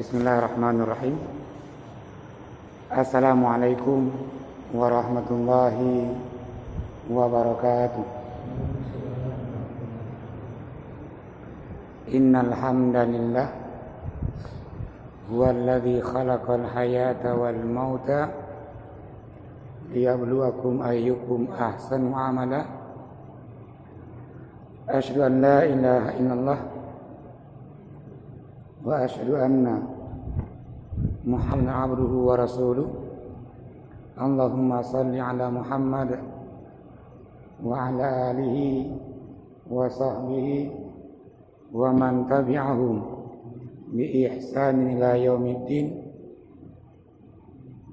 Bismillahirrahmanirrahim. Assalamualaikum warahmatullahi wabarakatuh. Innal hamdalillah huwallazi khalaqal hayata wal mauta liyabluwakum ayyukum ahsanu amala. Asyhadu an la ilaha illallah wa asyhadu anna Muhammadan abduhu wa rasuluh. Allahumma salli ala Muhammad wa ala alihi wa sahbihi wa man tabi'ahum bi ihsanin ila yaumiddin.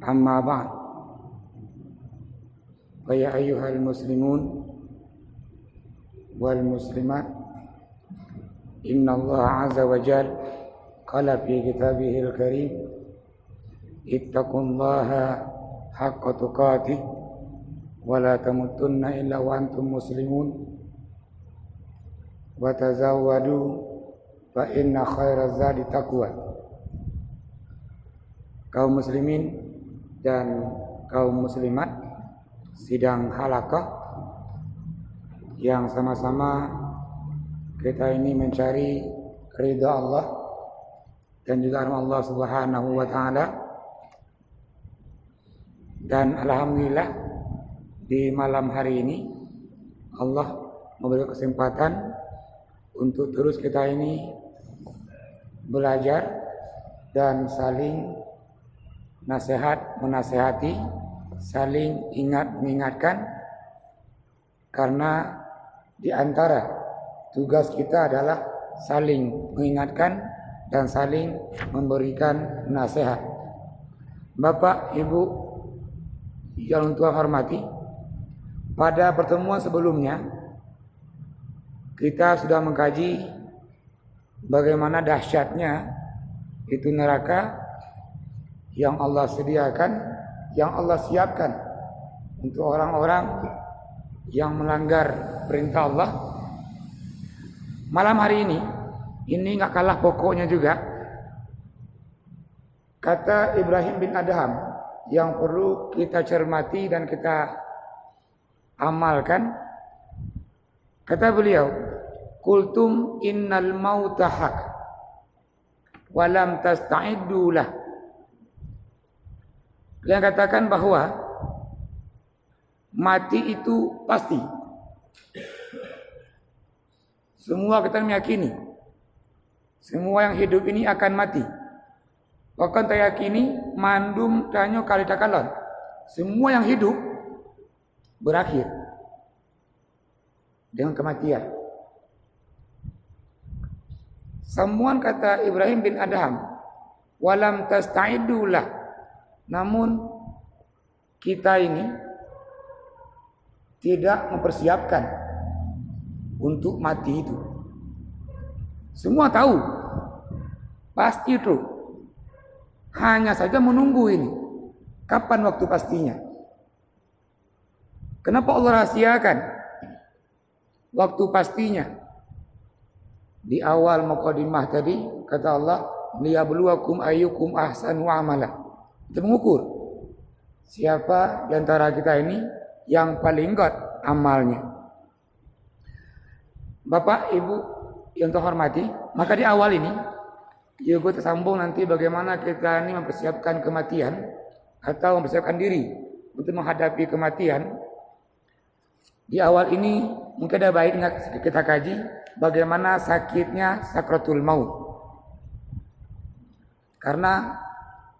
Amma ba'd. Fa ya ayyuhal muslimun wal muslimat, inna Allah azza wa jalla qala fi kitabihil karim, ittaqullaha haqqa tuqatih wa la tamutunna illa wa antum muslimun wa tazawwadu fa inna khairaz zadi taqwa. Kaum muslimin dan kaum muslimat sidang halaqah yang sama-sama kita ini mencari ridha Allah dan juga rahmat Allah Subhanahu wa taala. Dan alhamdulillah di malam hari ini Allah memberi kesempatan untuk terus kita ini belajar dan saling nasihat menasihati, saling ingat mengingatkan, karena di antara tugas kita adalah saling mengingatkan dan saling memberikan nasihat. Bapak, Ibu yang Tuhan hormati, pada pertemuan sebelumnya kita sudah mengkaji bagaimana dahsyatnya itu neraka yang Allah sediakan, yang Allah siapkan untuk orang-orang yang melanggar perintah Allah. Malam hari ini nggak kalah pokoknya juga. Kata Ibrahim bin Adham yang perlu kita cermati dan kita amalkan. Kata beliau, "Qultum innal mauta haq wa lam tasta'iddu lah." Beliau katakan bahwa mati itu pasti. Semua kita meyakini semua yang hidup ini akan mati. Bahkan kita yakini mandum tanyo kali takalon. Semua yang hidup berakhir dengan kematian. Samuan kata Ibrahim bin Adham, walam tasta'iddulah. Namun kita ini tidak mempersiapkan untuk mati itu. Semua tahu pasti itu, hanya saja menunggu ini kapan waktu pastinya. Kenapa Allah rahasiakan waktu pastinya? Di awal mukadimah tadi kata Allah, liyabluwakum ayyukum ahsanu amala. Itu mengukur siapa di antara kita ini yang paling kuat amalnya. Bapak, Ibu yang terhormati, maka di awal ini juga tersambung nanti bagaimana kita ini mempersiapkan kematian atau mempersiapkan diri untuk menghadapi kematian. Di awal ini mungkin ada baiknya kita kaji bagaimana sakitnya sakratul maut. Karena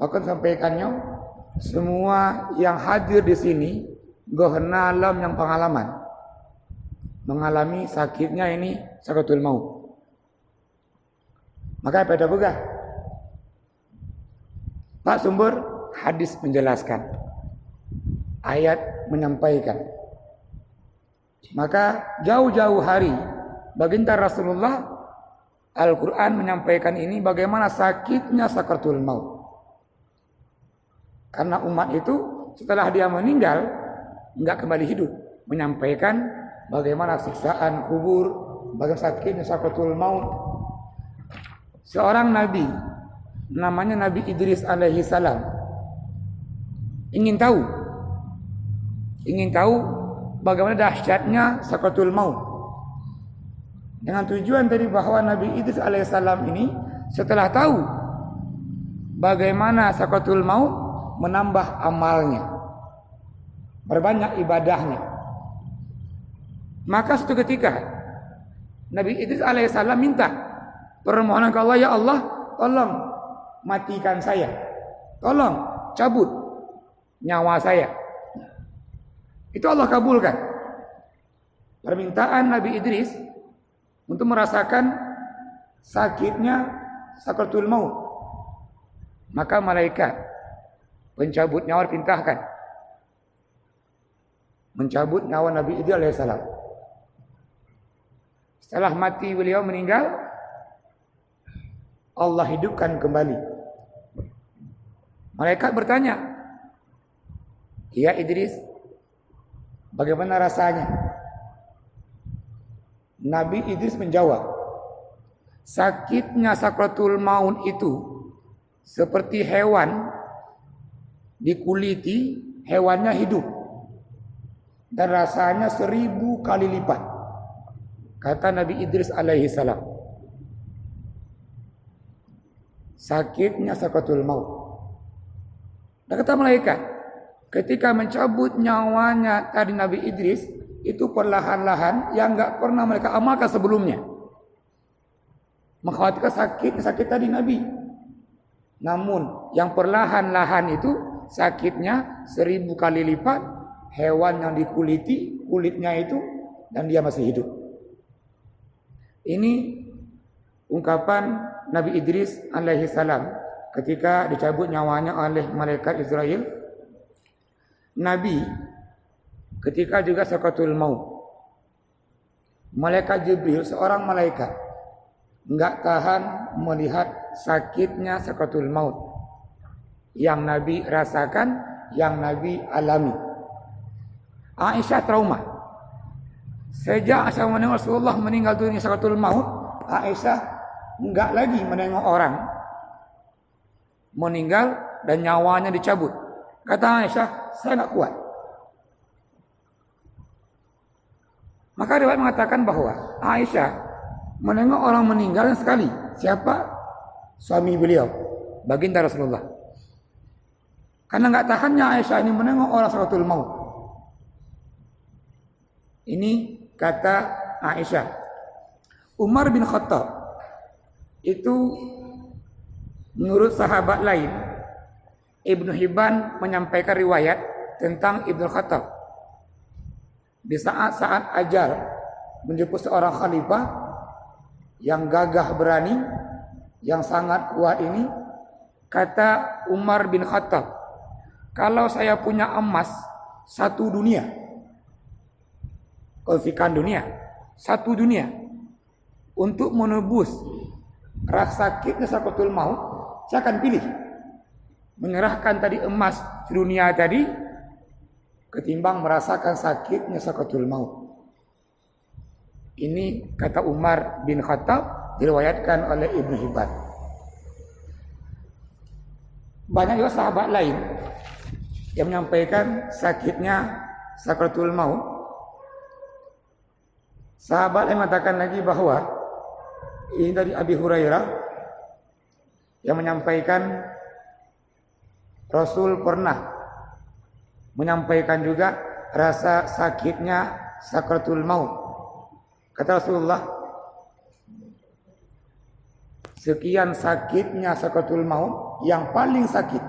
akan sampaikannya semua yang hadir di sini gohna alam yang pengalaman mengalami sakitnya ini sakratul maut. Maka pada begah Pak sumber hadis menjelaskan, ayat menyampaikan. Maka jauh-jauh hari baginda Rasulullah, Al-Quran menyampaikan ini bagaimana sakitnya sakratul maut. Karena umat itu setelah dia meninggal enggak kembali hidup, menyampaikan bagaimana siksaan kubur, bagaimana sakitnya sakratul maut. Seorang nabi namanya Nabi Idris alaihi salam ingin tahu bagaimana dahsyatnya sakaratul maut. Dengan tujuan tadi bahwa Nabi Idris alaihissalam ini setelah tahu bagaimana sakaratul maut, menambah amalnya, berbanyak ibadahnya. Maka suatu ketika Nabi Idris alaihissalam minta permohonan ke Allah, ya Allah, tolong matikan saya, tolong cabut nyawa saya. Itu Allah kabulkan permintaan Nabi Idris untuk merasakan sakitnya sakaratul maut. Maka malaikat pencabut nyawa perintahkan mencabut nyawa Nabi Idris alaihissalam. Setelah mati beliau meninggal, Allah hidupkan kembali. Malaikat bertanya, ya Idris, bagaimana rasanya? Nabi Idris menjawab, sakitnya sakaratul maut itu seperti hewan dikuliti, hewannya hidup dan rasanya 1000 kali lipat. Kata Nabi Idris alaihi salam, sakitnya sakaratul maut. Dan kata malaikat, ketika mencabut nyawanya tadi Nabi Idris, itu perlahan-lahan yang enggak pernah mereka amalkan sebelumnya. Mengkhawatirkan sakit tadi Nabi. Namun yang perlahan-lahan itu sakitnya 1000 kali lipat, hewan yang dikuliti kulitnya itu, dan dia masih hidup. Ini ungkapan Nabi Idris alaihi salam ketika dicabut nyawanya oleh malaikat Israel. Nabi ketika juga sakaratul maut, malaikat Jibril, seorang malaikat, enggak tahan melihat sakitnya sakaratul maut yang Nabi rasakan, yang Nabi alami. Aisyah trauma. Sejak Aisyah menengok Rasulullah meninggal dunia sakaratul maut, Aisyah enggak lagi menengok orang meninggal dan nyawanya dicabut. Kata Aisyah, saya enggak kuat. Maka riwayat mengatakan bahwa Aisyah menengok orang meninggal sekali. Siapa? Suami beliau, baginda Rasulullah. Karena enggak tahannya Aisyah ini menengok orang sakaratul maut. Ini kata Aisyah. Umar bin Khattab itu menurut sahabat lain, Ibnu Hibban menyampaikan riwayat tentang Ibnu Khattab. Di saat-saat ajar menjemput seorang khalifah yang gagah berani, yang sangat kuat ini, kata Umar bin Khattab, kalau saya punya emas 1 dunia, konfikan dunia, 1 dunia, untuk menebus rasa sakitnya sakaratul maut, saya akan pilih menyerahkan tadi emas dunia tadi ketimbang merasakan sakitnya sakaratul maut. Ini kata Umar bin Khattab, diriwayatkan oleh Ibnu Hibban. Banyak juga sahabat lain yang menyampaikan sakitnya sakaratul maut. Sahabat yang mengatakan lagi bahwa ini dari Abi Hurairah yang menyampaikan Rasul pernah menyampaikan juga rasa sakitnya sakaratul maut. Kata Rasulullah, sekian sakitnya sakaratul maut, yang paling sakit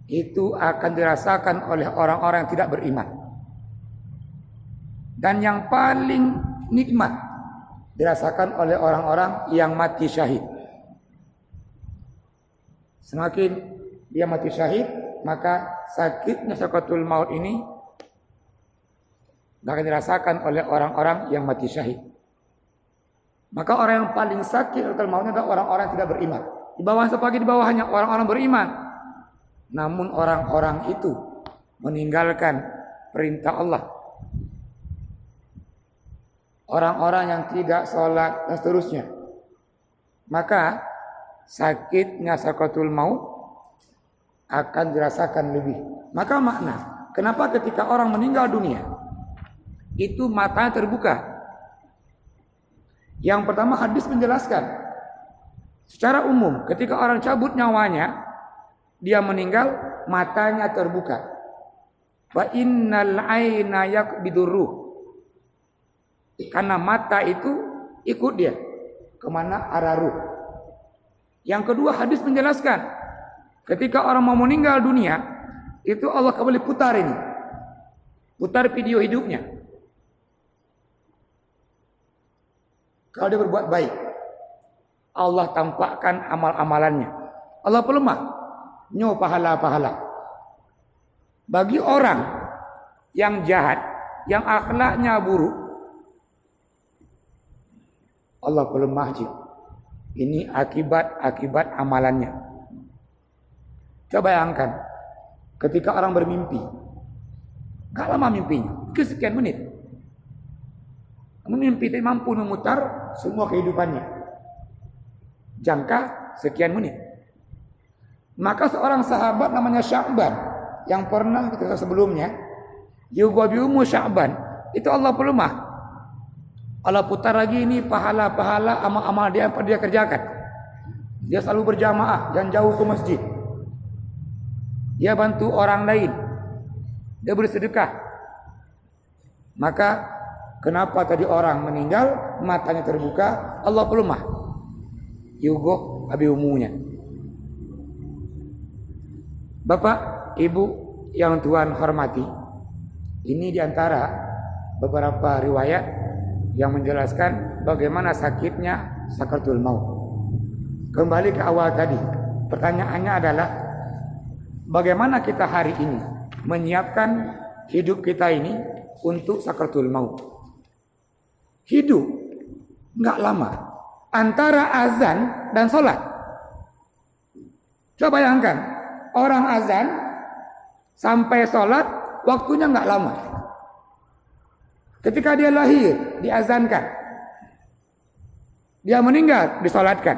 itu akan dirasakan oleh orang-orang yang tidak beriman. Dan yang paling nikmat dirasakan oleh orang-orang yang mati syahid. Semakin dia mati syahid, maka sakitnya sakaratul maut ini akan dirasakan oleh orang-orang yang mati syahid. Maka orang yang paling sakit sakaratul mautnya adalah orang-orang yang tidak beriman. Di bawah sepagi di bawahnya orang-orang beriman. Namun orang-orang itu meninggalkan perintah Allah. Orang-orang yang tidak sholat dan seterusnya. Maka sakitnya sakaratul maut akan dirasakan lebih. Maka makna, kenapa ketika orang meninggal dunia itu matanya terbuka? Yang pertama hadis menjelaskan secara umum ketika orang cabut nyawanya, dia meninggal, matanya terbuka. Wa innal aina yaqbidur ruh. Karena mata itu ikut dia kemana arah ruh. Yang kedua hadis menjelaskan ketika orang mau meninggal dunia itu Allah kembali putar ini, putar video hidupnya. Kalau dia berbuat baik, Allah tampakkan amal-amalannya. Allah pelemah, nyo pahala-pahala. Bagi orang yang jahat, yang akhlaknya buruk, Allah pelemah je. Ini akibat amalannya. Coba bayangkan, ketika orang bermimpi, gak lama mimpinya, sekian menit. Mimpi tidak mampu memutar semua kehidupannya. Jangka sekian menit. Maka seorang sahabat namanya Sya'ban yang pernah kita sebelumnya, yughbiumu Sya'ban, itu Allah pelemah. Allah putar lagi ini pahala-pahala amal-amal dia yang dia kerjakan. Dia selalu berjamaah dan jauh ke masjid. Dia bantu orang lain. Dia bersedekah. Maka kenapa tadi orang meninggal matanya terbuka, Allah pelemah. Yugo abi umunya. Bapak, Ibu yang Tuhan hormati, ini diantara beberapa riwayat yang menjelaskan bagaimana sakitnya sakaratul maut. Kembali ke awal tadi, pertanyaannya adalah bagaimana kita hari ini menyiapkan hidup kita ini untuk sakaratul maut. Hidup enggak lama antara azan dan sholat. Coba bayangkan, orang azan sampai sholat waktunya enggak lama. Ketika dia lahir, diazankan. Dia meninggal, disolatkan.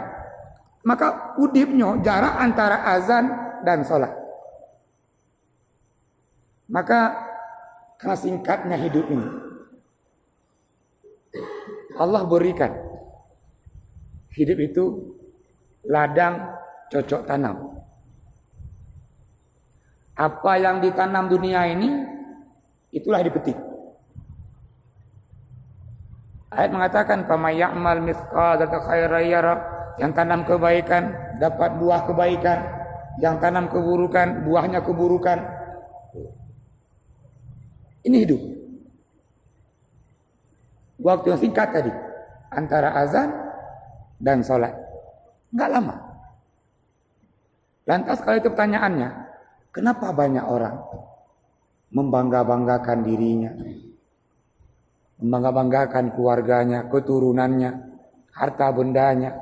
Maka udipnya jarak antara azan dan sholat. Maka karena singkatnya hidup ini, Allah berikan hidup itu ladang cocok tanam. Apa yang ditanam dunia ini, itulah dipetik. Ayat mengatakan faman ya'mal mithqala khairan yara, yang tanam kebaikan dapat buah kebaikan, yang tanam keburukan buahnya keburukan. Ini hidup. Waktu yang singkat tadi antara azan dan sholat, enggak lama. Lantas kalau itu pertanyaannya, kenapa banyak orang membangga-banggakan dirinya, membangga-banggakan keluarganya, keturunannya, harta bendanya,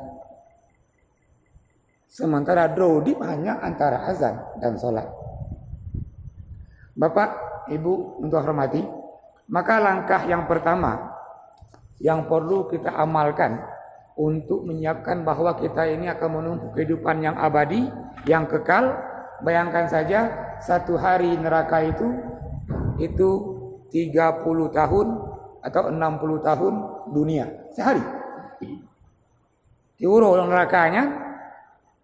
sementara drodip hanya antara azan dan sholat? Bapak, Ibu untuk hormati, maka langkah yang pertama yang perlu kita amalkan untuk menyiapkan bahwa kita ini akan menempuh kehidupan yang abadi, yang kekal. Bayangkan saja satu hari neraka itu 30 tahun atau 60 tahun dunia sehari. Diurut nerakanya,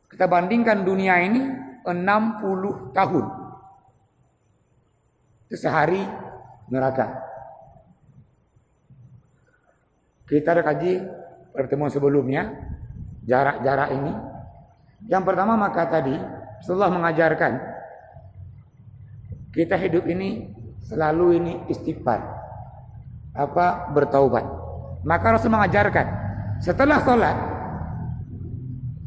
kita bandingkan dunia ini 60 tahun. Itu sehari neraka. Kita ada kaji pertemuan sebelumnya jarak-jarak ini. Yang pertama maka tadi Rasulullah mengajarkan kita hidup ini selalu ini istighfar, bertaubat. Maka Rasul mengajarkan setelah sholat,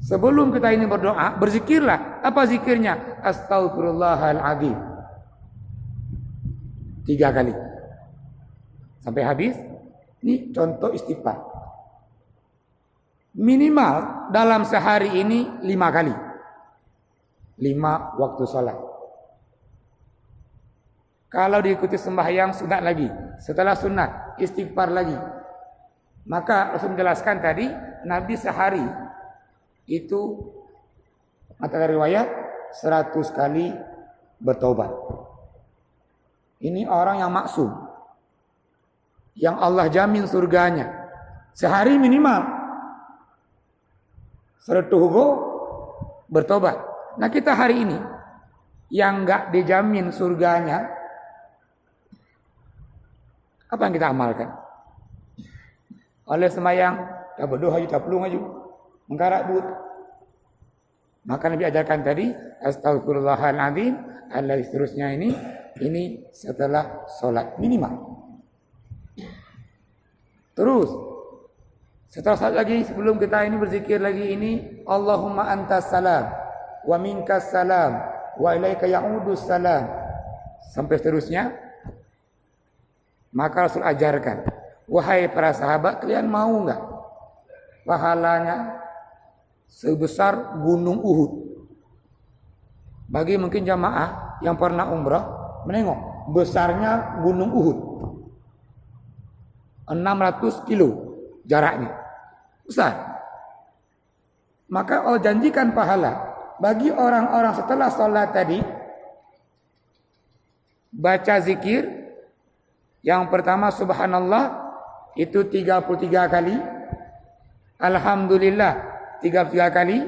sebelum kita ini berdoa, berzikirlah. Apa zikirnya? Astaghfirullahaladzim 3 kali sampai habis. Ini contoh istighfar. Minimal dalam sehari ini 5 kali, 5 waktu sholat. Kalau diikuti sembahyang sunat lagi, setelah sunat istighfar lagi. Maka Rasul menjelaskan tadi, Nabi sehari itu Kata riwayat 100 kali bertobat. Ini orang yang maksum, yang Allah jamin surganya. Sehari minimal 100 bertobat. Nah kita hari ini yang enggak dijamin surganya, apa yang kita amalkan? Oleh semayang, tak berdoa, tak pelung aja, mengkarak but. Maka Nabi ajarkan tadi, astagfirullahaladzim, alladzi seterusnya ini setelah sholat minimal. Terus setelah sholat lagi, sebelum kita ini berzikir lagi ini, Allahumma antas salam, wa minkas salam, wa ilaika ya'udus salam, sampai seterusnya. Maka Rasul ajarkan, wahai para sahabat, kalian mau enggak pahalanya sebesar gunung Uhud? Bagi mungkin jamaah yang pernah umrah menengok besarnya gunung Uhud, 600 kilo jaraknya, besar. Maka Allah janjikan pahala bagi orang-orang setelah sholat tadi baca zikir. Yang pertama subhanallah itu 33 kali, alhamdulillah 33 kali,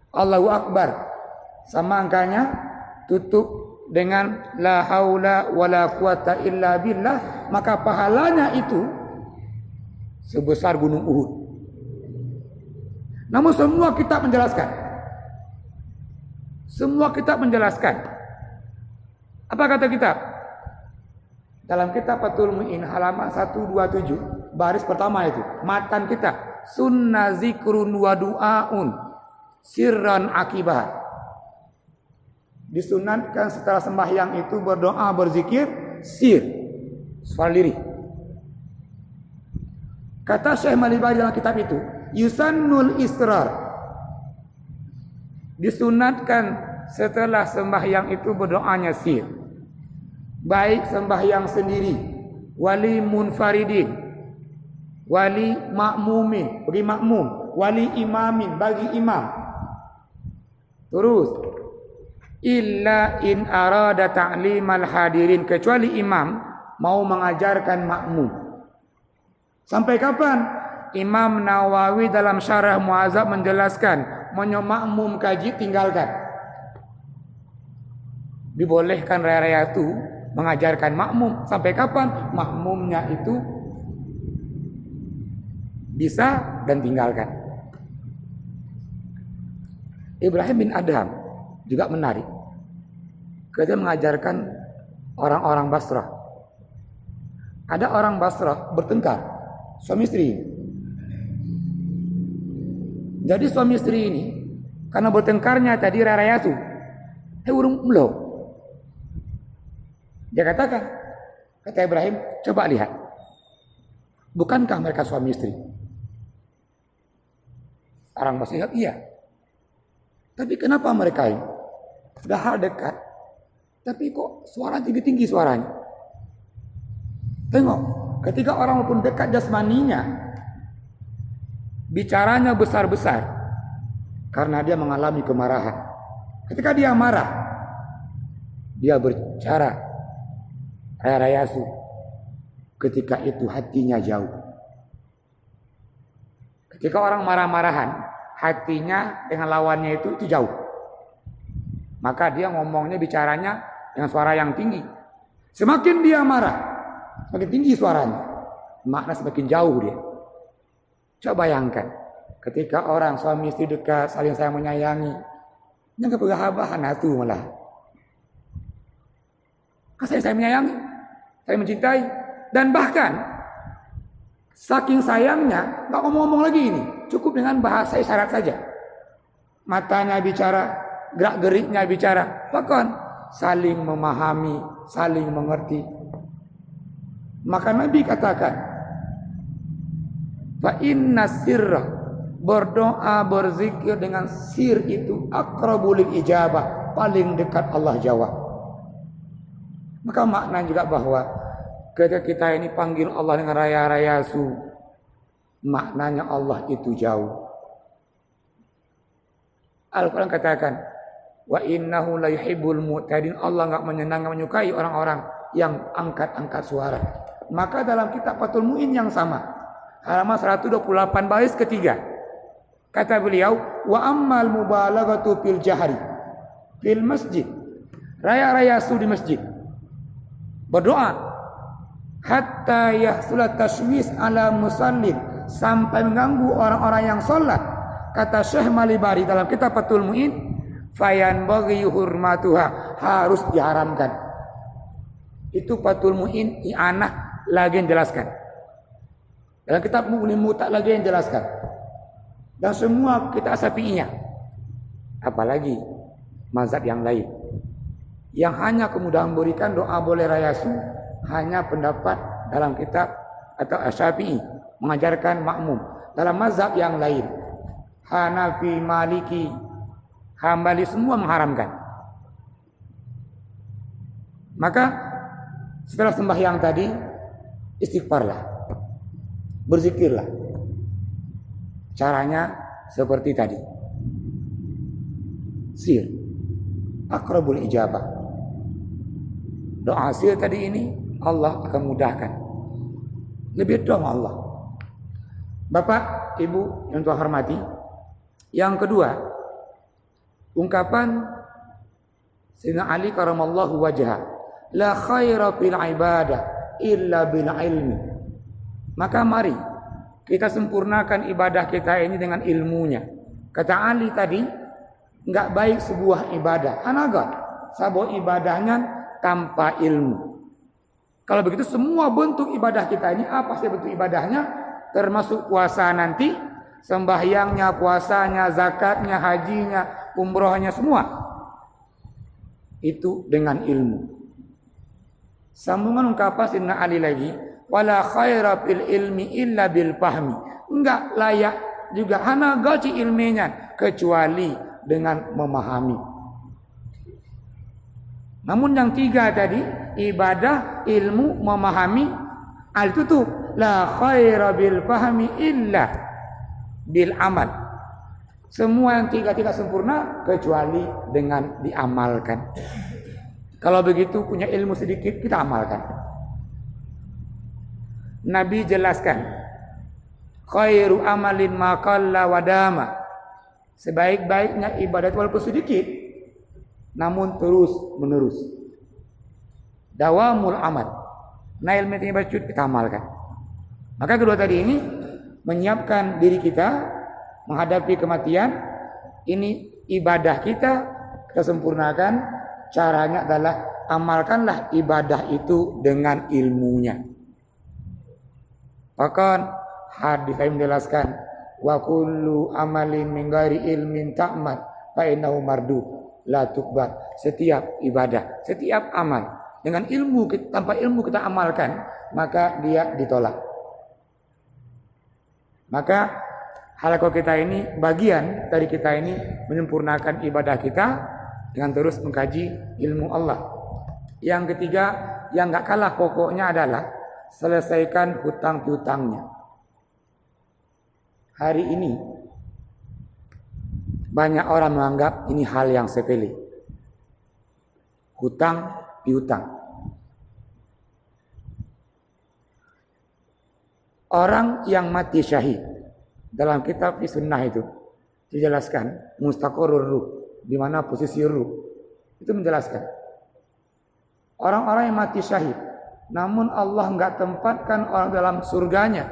Allahu Akbar sama angkanya, tutup dengan la haula wala quwata illa billah, maka pahalanya itu sebesar gunung Uhud. Namun semua kitab menjelaskan. Semua kitab menjelaskan. Apa kata kitab? Dalam kitab Fathul Mu'in halaman 127 baris pertama itu, matan kitab, sunnah zikrun wa du'aun sirran akibah. Disunatkan setelah sembahyang itu berdoa, berzikir sir, suara lirih. Kata Syekh Malibari dalam kitab itu, yusannul israr, disunatkan setelah sembahyang itu berdoanya sir, baik sembahyang sendiri, wali munfaridin, wali makmumin bagi makmum, wali imamin bagi imam. Terus illa in arada ta'limal hadirin, kecuali imam mau mengajarkan makmum. Sampai kapan? Imam Nawawi dalam Syarah Mu'adzab menjelaskan, makmum kaji tinggalkan. Dibolehkan raya-raya itu mengajarkan makmum. Sampai kapan? Makmumnya itu bisa dan tinggalkan. Ibrahim bin Adham juga menarik. Dia mengajarkan orang-orang Basrah. Ada orang Basrah bertengkar, suami istri. Jadi suami istri ini karena bertengkarnya tadi raya itu, urung belum. Dia katakan, kata Ibrahim, coba lihat, bukankah mereka suami istri? Orang Basrah, iya. Tapi kenapa mereka ini sudah hal dekat, tapi kok suara tinggi-tinggi suaranya? Tengok, ketika orang pun dekat jasmaninya, bicaranya besar-besar karena dia mengalami kemarahan. Ketika dia marah, dia berbicara raya-rayasu. Ketika itu hatinya jauh. Ketika orang marah-marahan, hatinya dengan lawannya itu jauh. Maka dia ngomongnya, bicaranya dengan suara yang tinggi. Semakin dia marah, semakin tinggi suaranya, makna semakin jauh dia. Coba bayangkan, ketika orang suami istri dekat, saling sayang menyayangi, yang keberhabahan itu malah. Saya menyayangi, saya mencintai, dan bahkan saking sayangnya, nggak ngomong-ngomong lagi ini, cukup dengan bahasa isyarat saja. Matanya bicara, gerak-geriknya bicara, bahkan saling memahami, saling mengerti. Maka Nabi katakan, fa inna sirra, berdoa berzikir dengan sir itu aqrabul ijabah, paling dekat Allah jawab. Maka makna juga bahwa ketika kita ini panggil Allah dengan raya-raya su, maknanya Allah itu jauh. Al-Quran katakan, wa innahu la yuhibbul mu'tadin. Allah enggak menyukai orang-orang yang angkat-angkat suara. Maka dalam kitab Fathul Mu'in yang sama, halaman 128 baris ketiga, kata beliau, wa ammal mubalaghatu fil jahri fil masjid. Raya-raya su di masjid. Berdoa hatta yahsulat tashwis ala musallin, sampai mengganggu orang-orang yang salat. Kata Syekh Malibari dalam kitab Fathul Mu'in, fayan bagi hurmatuha, harus diharamkan. Itu Fathul Mu'in i'anah lagi yang jelaskan. Dalam kitab Mu'lim Mu'tak lagi yang jelaskan. Dan semua kita Syafi'iyah. Apalagi mazhab yang lain. Yang hanya kemudahan memberikan doa boleh rayasu, hanya pendapat dalam kitab atau Syafi'i mengajarkan makmum. Dalam mazhab yang lain, Hanafi, Maliki, Hambali semua mengharamkan. Maka setelah sembahyang tadi, istighfarlah, berzikirlah. Caranya seperti tadi. Sir, aqrabul ijabah. Doa sir tadi ini Allah akan mudahkan. Lebih doa Allah. Bapak, Ibu yang Tuhan hormati. Yang kedua, ungkapan Sayyidina Ali karamallahu wajhah, la khaira fil ibadah illa bil ilmi. Maka mari kita sempurnakan ibadah kita ini dengan ilmunya. Kata Ali tadi, enggak baik sebuah ibadah anaga sabo ibadahnya tanpa ilmu. Kalau begitu semua bentuk ibadah kita ini, apa sih bentuk ibadahnya? Termasuk puasa nanti, sembahyangnya, puasanya, zakatnya, hajinya, umrohnya, semua itu dengan ilmu. Sambungan ungkapan Sayyidina Ali lagi, wala khaira fil ilmi illa bil fahmi. Enggak layak juga hana gaji ilminya kecuali dengan memahami. Namun yang tiga tadi, ibadah, ilmu, memahami, al itu la khaira bil fahmi illa bil amal. Semua yang tiga sempurna kecuali dengan diamalkan. Kalau begitu punya ilmu sedikit kita amalkan. Nabi jelaskan, khairu amalin ma qalla wa dama. Sebaik-baiknya ibadat walaupun sedikit namun terus menerus. Dawamul amal. Nail meeting bacut kita amalkan. Maka kedua tadi ini menyiapkan diri kita menghadapi kematian. Ini ibadah kita sempurnakan. Caranya adalah amalkanlah ibadah itu dengan ilmunya. Bahkan hadis yang menjelaskan, wa kullu amalin min ghairi ilmin ta'mal fa innahu mardud la tukbar. Setiap ibadah, setiap amal dengan ilmu, tanpa ilmu kita amalkan, maka dia ditolak. Maka halaqah kita ini, bagian dari kita ini menyempurnakan ibadah kita dengan terus mengkaji ilmu Allah. Yang ketiga, yang gak kalah pokoknya adalah selesaikan hutang piutangnya. Hari ini banyak orang menganggap ini hal yang sepele. Hutang piutang. Orang yang mati syahid, dalam kitab Sunnah itu dijelaskan mustaqarrur ruh, di mana posisi ruh. Itu menjelaskan orang-orang yang mati syahid, namun Allah enggak tempatkan orang dalam surganya.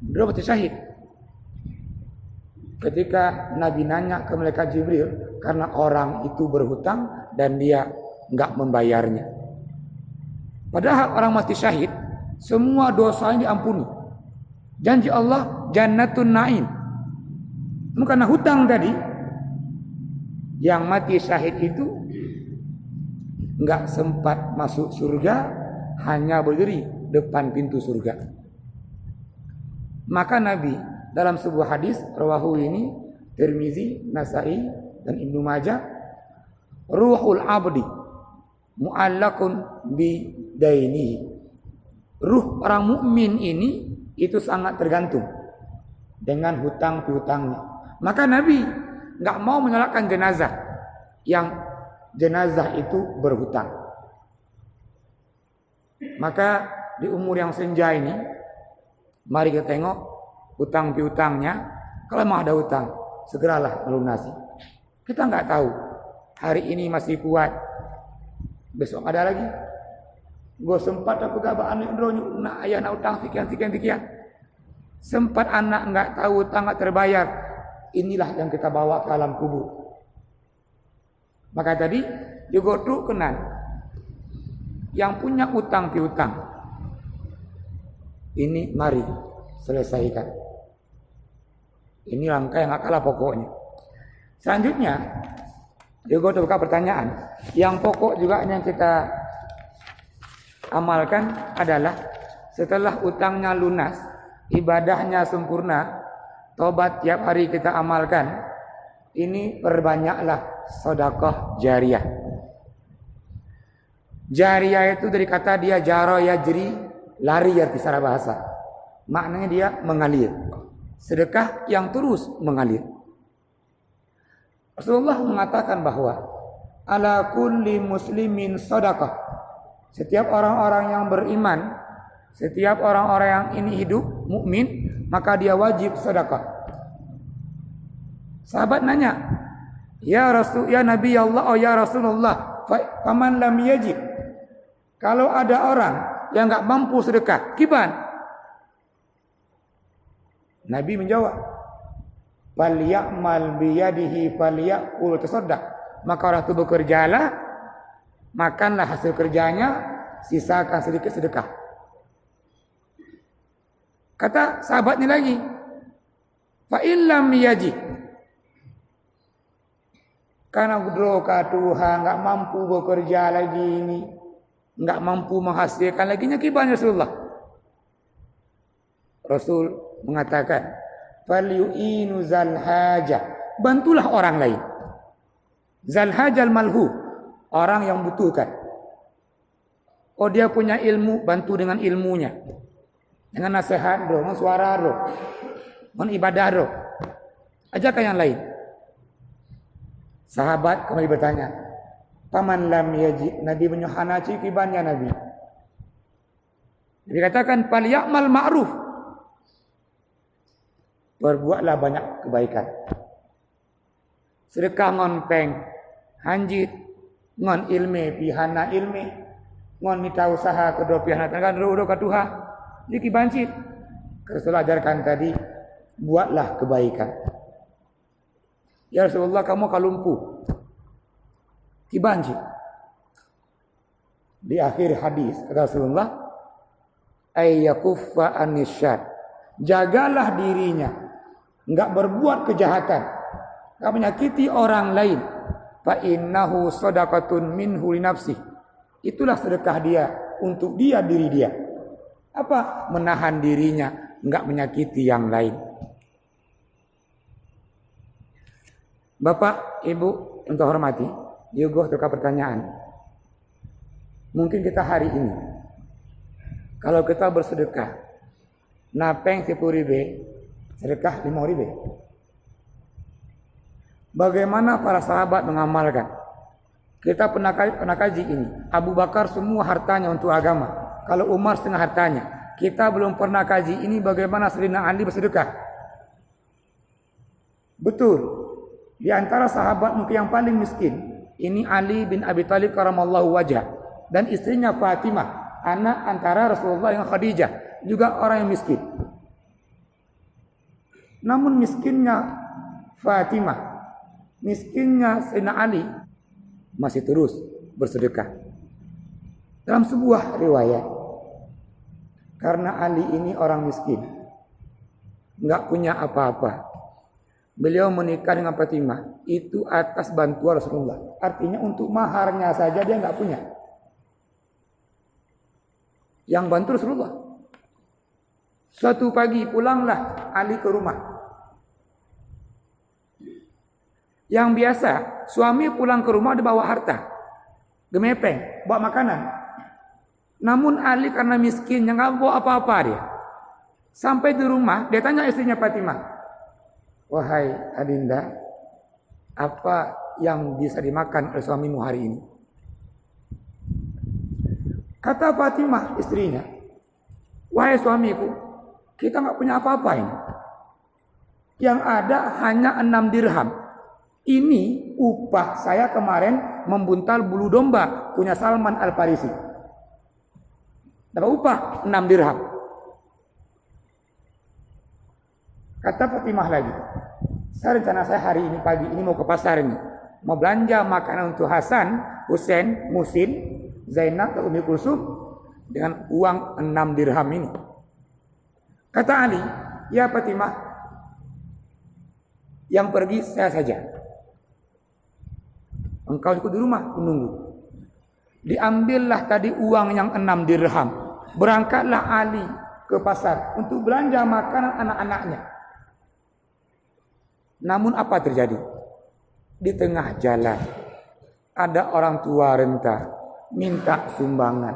Dia mati syahid. Ketika Nabi nanya ke malaikat Jibril, karena orang itu berhutang dan dia enggak membayarnya. Padahal orang mati syahid, semua dosanya diampuni. Janji Allah jannatun na'im. Karena hutang tadi, yang mati syahid itu enggak sempat masuk surga, hanya berdiri depan pintu surga. Maka Nabi dalam sebuah hadis rawahu ini Tirmizi, Nasa'i dan Ibnu Majah, ruhul abdi mu'allaqun bi dainihi. Ruh orang mukmin ini itu sangat tergantung dengan hutang piutangnya. Maka Nabi nggak mau menyolatkan jenazah yang jenazah itu berhutang. Maka di umur yang senja ini, mari kita tengok hutang piutangnya. Kalau mau ada hutang, segeralah melunasi. Kita nggak tahu hari ini masih kuat, besok ada lagi. Gue sempat aku gabaan nak ayah nak utang sekian. Sempat anak nggak tahu hutang nggak terbayar. Inilah yang kita bawa ke alam kubur. Maka tadi juga tuh kenan yang punya utang piutang. Ini mari selesaikan. Ini langkah yang gak kalah pokoknya. Selanjutnya juga tuh buka pertanyaan. Yang pokok juga yang kita amalkan adalah setelah utangnya lunas, ibadahnya sempurna, tobat tiap hari kita amalkan. Ini perbanyaklah sedekah jariyah. Jariyah itu dari kata dia jaro yajri, lari arti secara bahasa. Maknanya dia mengalir. Sedekah yang terus mengalir. Rasulullah mengatakan bahwa ala kulli muslimin sedekah. Setiap orang-orang yang beriman, setiap orang-orang yang ini hidup mukmin, maka dia wajib sedekah. Sahabat nanya, ya Rasul, ya Nabi Allah, oh ya Rasulullah, faman lam yajib. Kalau ada orang yang enggak mampu sedekah, kiban? Nabi menjawab, falyamal biyadihi falyakul tasaddaq. Maka orang itu bekerjalah, makanlah hasil kerjanya, sisakan sedikit sedekah. Kata sahabatnya lagi, fa illam yajib. Karena droga Tuhan enggak mampu bekerja lagi ini, enggak mampu menghasilkan lagi nyakiban Rasulullah. Rasul mengatakan, falyu'inu zal haja. Bantulah orang lain. Zal hajal malhu, orang yang butuhkan. Oh dia punya ilmu, bantu dengan ilmunya. Dengan nasihat, dengan suara, dengan ibadah. Ajakkan yang lain. Sahabat kembali bertanya, paman lam yaji. Nabi menyuhanaci kibannya Nabi. Dikatakan falyamal ma'ruf. Berbuatlah banyak kebaikan. Sedekah ngon peng, hanjit, ngon ilme, pihana ilme, ngon mita usaha kedua pihana kan doa Tuhan. Diki bancit. Rasul ajarkan tadi, buatlah kebaikan. Ya Rasulullah, kamu kalumpu. Kibanci. Di akhir hadis kata Rasulullah, ayyakuffa anisyad. Jagalah dirinya, enggak berbuat kejahatan, enggak menyakiti orang lain. Fa innahu shadaqatun minhu li nafsi. Itulah sedekah dia untuk dia diri dia. Apa? Menahan dirinya, enggak menyakiti yang lain. Bapak, Ibu, untuk hormati, juga tukar pertanyaan. Mungkin kita hari ini, kalau kita bersedekah, napeng 10 ribu, sedekah 5 ribu. Bagaimana para sahabat mengamalkan? Kita pernah kaji ini. Abu Bakar semua hartanya untuk agama. Kalau Umar setengah hartanya. Kita belum pernah kaji ini bagaimana Sayyidina Ali bersedekah. Betul. Di antara sahabat mungkin yang paling miskin, ini Ali bin Abi Thalib karamallahu wajah, dan istrinya Fatimah, anak antara Rasulullah dengan Khadijah, juga orang yang miskin. Namun miskinnya Fatimah, miskinnya Sayyidina Ali masih terus bersedekah. Dalam sebuah riwayat, karena Ali ini orang miskin, enggak punya apa-apa, beliau menikah dengan Fatimah itu atas bantuan Rasulullah. Artinya untuk maharnya saja dia enggak punya. Yang bantu Rasulullah. Suatu pagi pulanglah Ali ke rumah. Yang biasa suami pulang ke rumah dibawa harta, gemepeng, bawa makanan. Namun Ali karena miskin yang enggak bawa apa-apa dia. Sampai di rumah dia tanya istrinya Fatimah, wahai Adinda, apa yang bisa dimakan oleh suamimu hari ini? Kata Fatimah istrinya, wahai suamiku, kita nggak punya apa-apa ini. Yang ada hanya 6 dirham. Ini upah saya kemarin membuntal bulu domba punya Salman Al-Farisi. Dapat upah 6 dirham. Kata Fatimah lagi, rencana saya hari ini pagi ini mau ke pasar ini. Mau belanja makanan untuk Hasan, Husain, Musin, Zainab, dan Umi Kulsum dengan uang 6 dirham ini. Kata Ali, ya Fatimah, yang pergi saya saja. Engkau ikut di rumah menunggu. Diambillah tadi uang yang 6 dirham. Berangkatlah Ali ke pasar untuk belanja makanan anak-anaknya. Namun apa terjadi? Di tengah jalan ada orang tua renta minta sumbangan.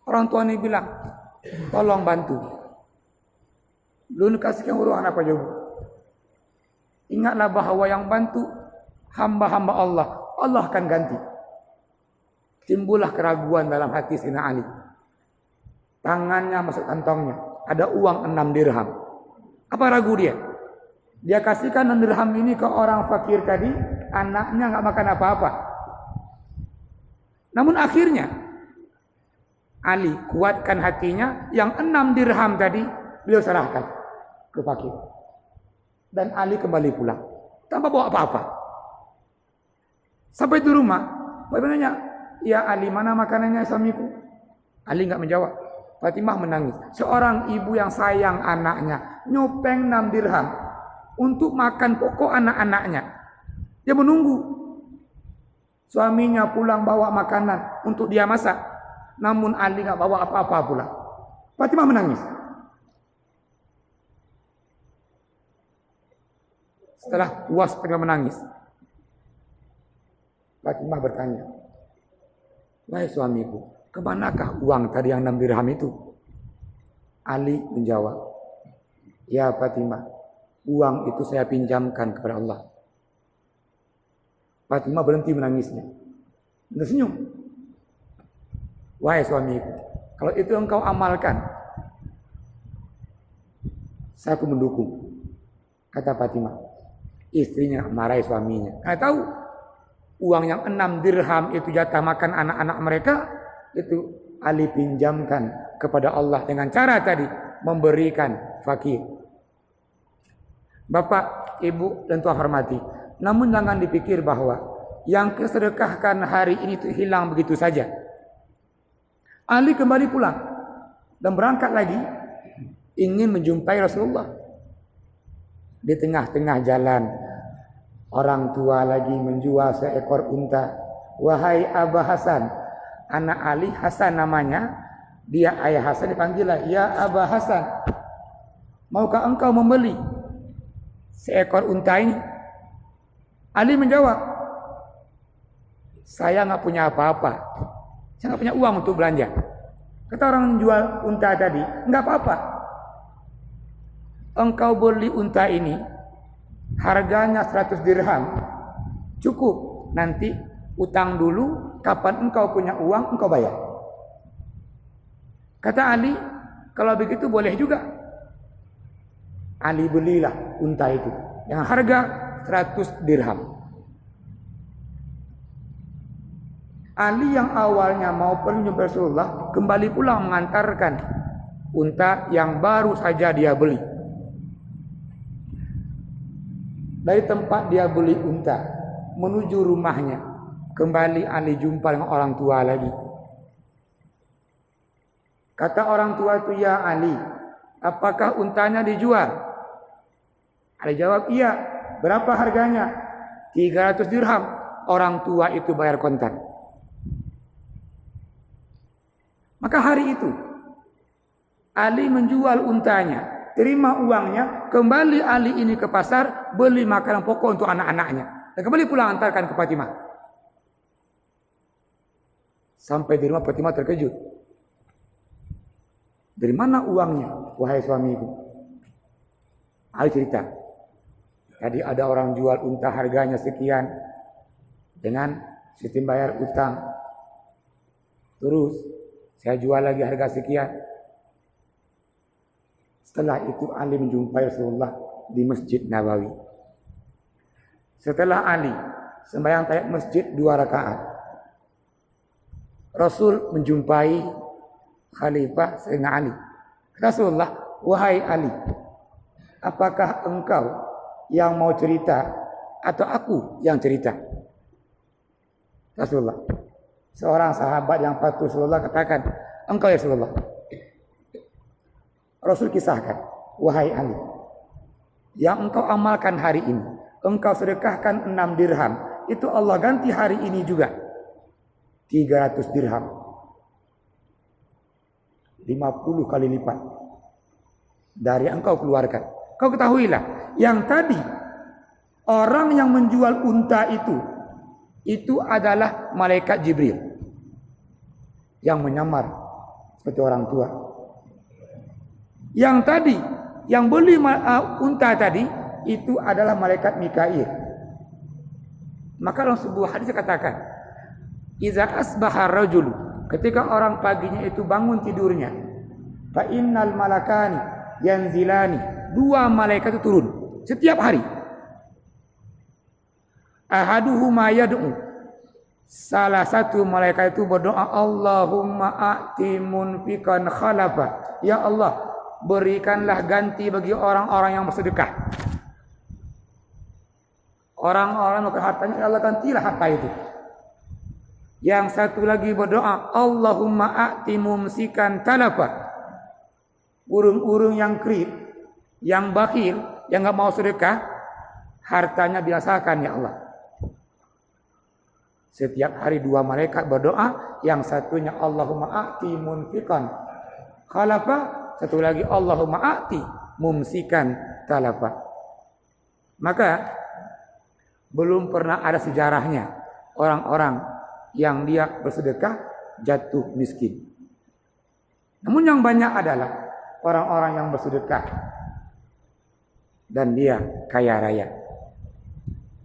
Orang tua ini bilang, tolong bantu. Lu kasihkan urusan apa jauh? Ingatlah bahwa yang bantu hamba-hamba Allah. Allah akan ganti. Timbullah keraguan dalam hati Sayyidina Ali. Tangannya masuk kantongnya. Ada uang 6 dirham. Apa ragu dia? Dia kasihkan 6 dirham ini ke orang fakir tadi. Anaknya nggak makan apa-apa. Namun akhirnya Ali kuatkan hatinya. Yang 6 dirham tadi beliau serahkan ke fakir. Dan Ali kembali pulang tanpa bawa apa-apa. Sampai di rumah, bagaimana? Ya Ali, mana makanannya suamiku? Ali nggak menjawab. Fatimah menangis. Seorang ibu yang sayang anaknya, nyopeng 6 dirham untuk makan pokok anak-anaknya. Dia menunggu suaminya pulang bawa makanan untuk dia masak. Namun Ali nggak bawa apa-apa pula. Fatimah menangis. Setelah puas Fatimah menangis, Fatimah bertanya, wahai suamiku, kemanakah uang tadi yang 6 dirham itu? Ali menjawab, ya Fatimah, uang itu saya pinjamkan kepada Allah. Fatimah berhenti menangisnya. Tersenyum. Wahai suamiku, kalau itu engkau amalkan, saya pun mendukung. Kata Fatimah. Istrinya marahi suaminya. Karena tahu uang yang 6 dirham itu jatah makan anak-anak mereka, itu Ali pinjamkan kepada Allah dengan cara tadi memberikan fakir. Bapak, Ibu dan Tuhan hormati, namun jangan dipikir bahwa yang kesedekahkan hari ini itu hilang begitu saja. Ali kembali pulang dan berangkat lagi ingin menjumpai Rasulullah. Di tengah-tengah jalan orang tua lagi menjual seekor unta. Wahai Abah Hasan, anak Ali Hasan namanya, dia ayah Hasan dipanggil, ya Abah Hasan, maukah engkau membeli seekor unta ini? Ali menjawab, saya nggak punya apa-apa, saya nggak punya uang untuk belanja. Kata orang jual unta tadi, nggak apa-apa. Engkau beli unta ini harganya 100 dirham. Cukup. Nanti utang dulu, kapan engkau punya uang engkau bayar. Kata Ali, kalau begitu boleh juga. Ali belilah unta itu dengan harga 100 dirham. Ali yang awalnya mau pergi jumpa Rasulullah kembali pulang mengantarkan unta yang baru saja dia beli. Dari tempat dia beli unta menuju rumahnya, kembali Ali jumpa dengan orang tua lagi. Kata orang tua itu, ya Ali, apakah untanya dijual? Ali jawab, iya. Berapa harganya? 300 dirham. Orang tua itu bayar kontan. Maka hari itu Ali menjual untanya, terima uangnya, kembali Ali ini ke pasar, beli makanan pokok untuk anak-anaknya. Dan kembali pulang antarkan ke Fatimah. Sampai di rumah Fatimah terkejut. Dari mana uangnya, wahai suamiku? Ali cerita, Tadi ada orang jual unta harganya sekian dengan sistem bayar utang. Terus saya jual lagi harga sekian. Setelah itu Ali menjumpai Rasulullah di Masjid Nabawi. Setelah Ali sembahyang tahiyat masjid 2 rakaat, Rasul menjumpai Khalifah Sayyidina Ali. Rasulullah, wahai Ali, apakah engkau yang mau cerita atau aku yang cerita? Rasulullah, seorang sahabat yang patuh Rasulullah katakan, engkau ya Rasulullah. Rasul kisahkan, wahai Ali, yang engkau amalkan hari ini, engkau sedekahkan 6 dirham, itu Allah ganti hari ini juga 300 dirham, 50 kali lipat dari engkau keluarkan. Kau ketahuilah, yang tadi orang yang menjual unta itu adalah malaikat Jibril yang menyamar seperti orang tua. Yang tadi, yang beli unta tadi, itu adalah malaikat Mikail. Maka dalam sebuah hadis katakan, iza asbaha rajul, ketika orang paginya itu bangun tidurnya, fa innal malakani yanzilani, 2 malaikat itu turun setiap hari. Ahaduhuma yad'u, salah satu malaikat itu berdoa, Allahumma a'ti munfiqan khalafa, ya Allah, berikanlah ganti bagi orang-orang yang bersedekah. Orang-orang yang hartanya, Allah gantilah harta itu. Yang satu lagi berdoa, Allahumma a'ti mumsikan talafa, urung-urung yang kredit, yang bakhil, yang enggak mau sedekah, hartanya binasakan ya Allah. Setiap hari 2 malaikat berdoa, yang satunya Allahumma a'ti munfiqan khalafa, satu lagi Allahumma a'ti mumsikan talafa. Maka belum pernah ada sejarahnya orang-orang yang dia bersedekah jatuh miskin. Namun yang banyak adalah orang-orang yang bersedekah dan dia kaya raya.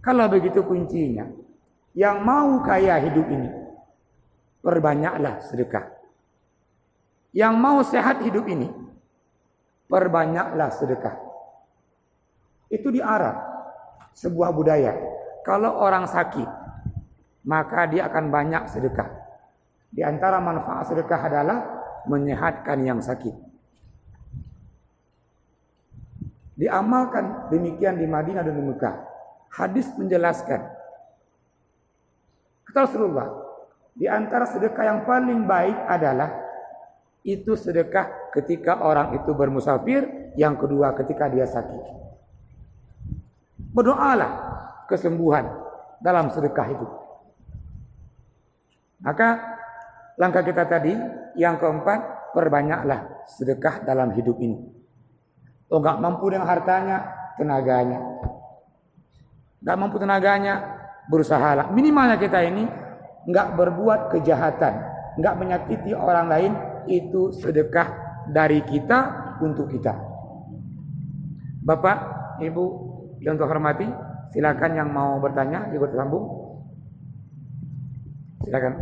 Kalau begitu kuncinya, yang mau kaya hidup ini, perbanyaklah sedekah. Yang mau sehat hidup ini, perbanyaklah sedekah. Itu di Arab, sebuah budaya. Kalau orang sakit, maka dia akan banyak sedekah. Di antara manfaat sedekah adalah menyehatkan yang sakit. Diamalkan demikian di Madinah dan di Mekah. Hadis menjelaskan, kata Rasulullah, di antara sedekah yang paling baik adalah itu sedekah ketika orang itu bermusafir, yang kedua ketika dia sakit. Berdoalah kesembuhan dalam sedekah itu. Maka langkah kita tadi yang keempat, perbanyaklah sedekah dalam hidup ini. Oh, enggak mampu dengan hartanya, tenaganya. Enggak mampu tenaganya, berusahalah. Minimalnya kita ini enggak berbuat kejahatan, enggak menyakiti orang lain, itu sedekah dari kita untuk kita. Bapak, Ibu yang terhormati, silakan yang mau bertanya, ikut sambung. Silakan.